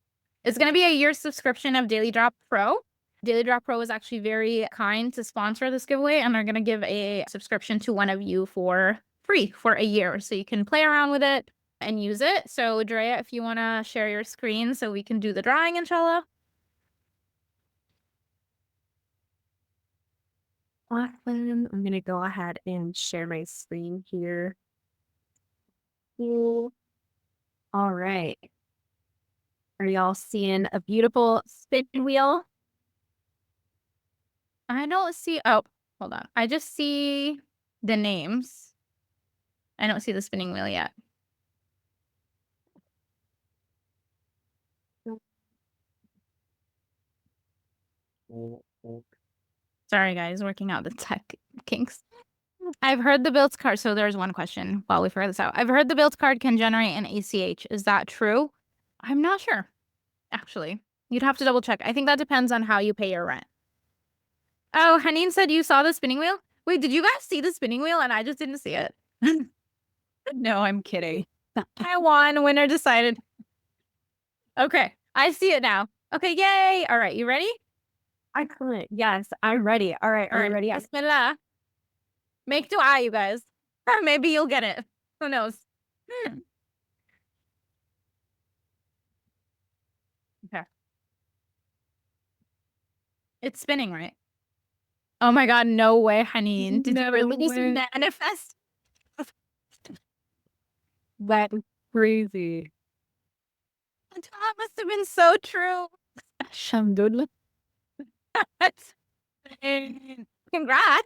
it's going to be a year's subscription of Daily Drop Pro. Daily Drop Pro is actually very kind to sponsor this giveaway, and they're going to give a subscription to one of you for free for a year, so you can play around with it and use it. So Drea, if you want to share your screen so we can do the drawing, inshallah. Awesome. I'm going to go ahead and share my screen here. Cool. All right. Are y'all seeing a beautiful spin wheel? I don't see, oh, hold on. I just see the names. I don't see the spinning wheel yet. Sorry, guys, working out the tech kinks. I've heard the built card. So there's one question while we figure this out. I've heard the built card can generate an ACH. Is that true? I'm not sure, actually. You'd have to double check. I think that depends on how you pay your rent. Oh, Haneen said you saw the spinning wheel? Wait, did you guys see the spinning wheel and I just didn't see it? No, I'm kidding. I won. Winner decided. Okay, I see it now. Okay, yay. All right, you ready? Excellent. Yes, I'm ready. All right, are you ready? Bismillah. Make dua, you guys. Maybe you'll get it. Who knows? Okay. It's spinning, right? Oh my God, no way, Haneen. Did you really manifest? That's crazy. That must have been so true. Alhamdulillah. Congrats.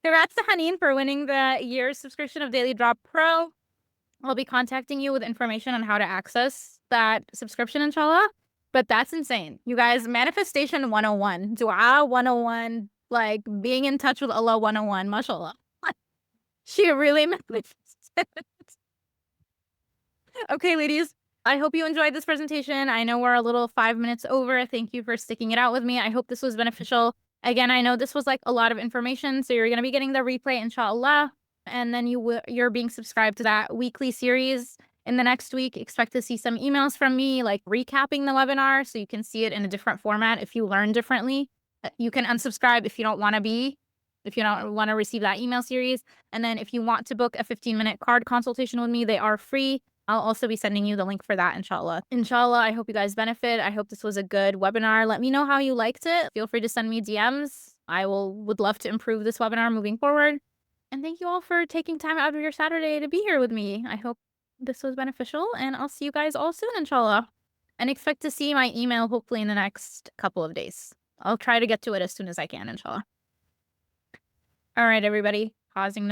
Congrats to Haneen for winning the year's subscription of Daily Drop Pro. I'll be contacting you with information on how to access that subscription, inshallah. But that's insane. You guys, manifestation 101, dua 101, like being in touch with Allah 101, mashallah. She really manifested. Okay, ladies. I hope you enjoyed this presentation. I know we're a little 5 minutes over. Thank you for sticking it out with me. I hope this was beneficial. Again, I know this was like a lot of information, so you're going to be getting the replay, inshallah. And then you're being subscribed to that weekly series. In the next week, expect to see some emails from me, like recapping the webinar, so you can see it in a different format if you learn differently. You can unsubscribe if you don't want to be if you don't want to receive that email series. And then if you want to book a 15-minute card consultation with me, they are free. I'll also be sending you the link for that, inshallah. Inshallah, I hope you guys benefit. I hope this was a good webinar. Let me know how you liked it. Feel free to send me DMs. I would love to improve this webinar moving forward. And thank you all for taking time out of your Saturday to be here with me. I hope this was beneficial, and I'll see you guys all soon, inshallah. And expect to see my email hopefully in the next couple of days. I'll try to get to it as soon as I can, inshallah. All right, everybody, pausing the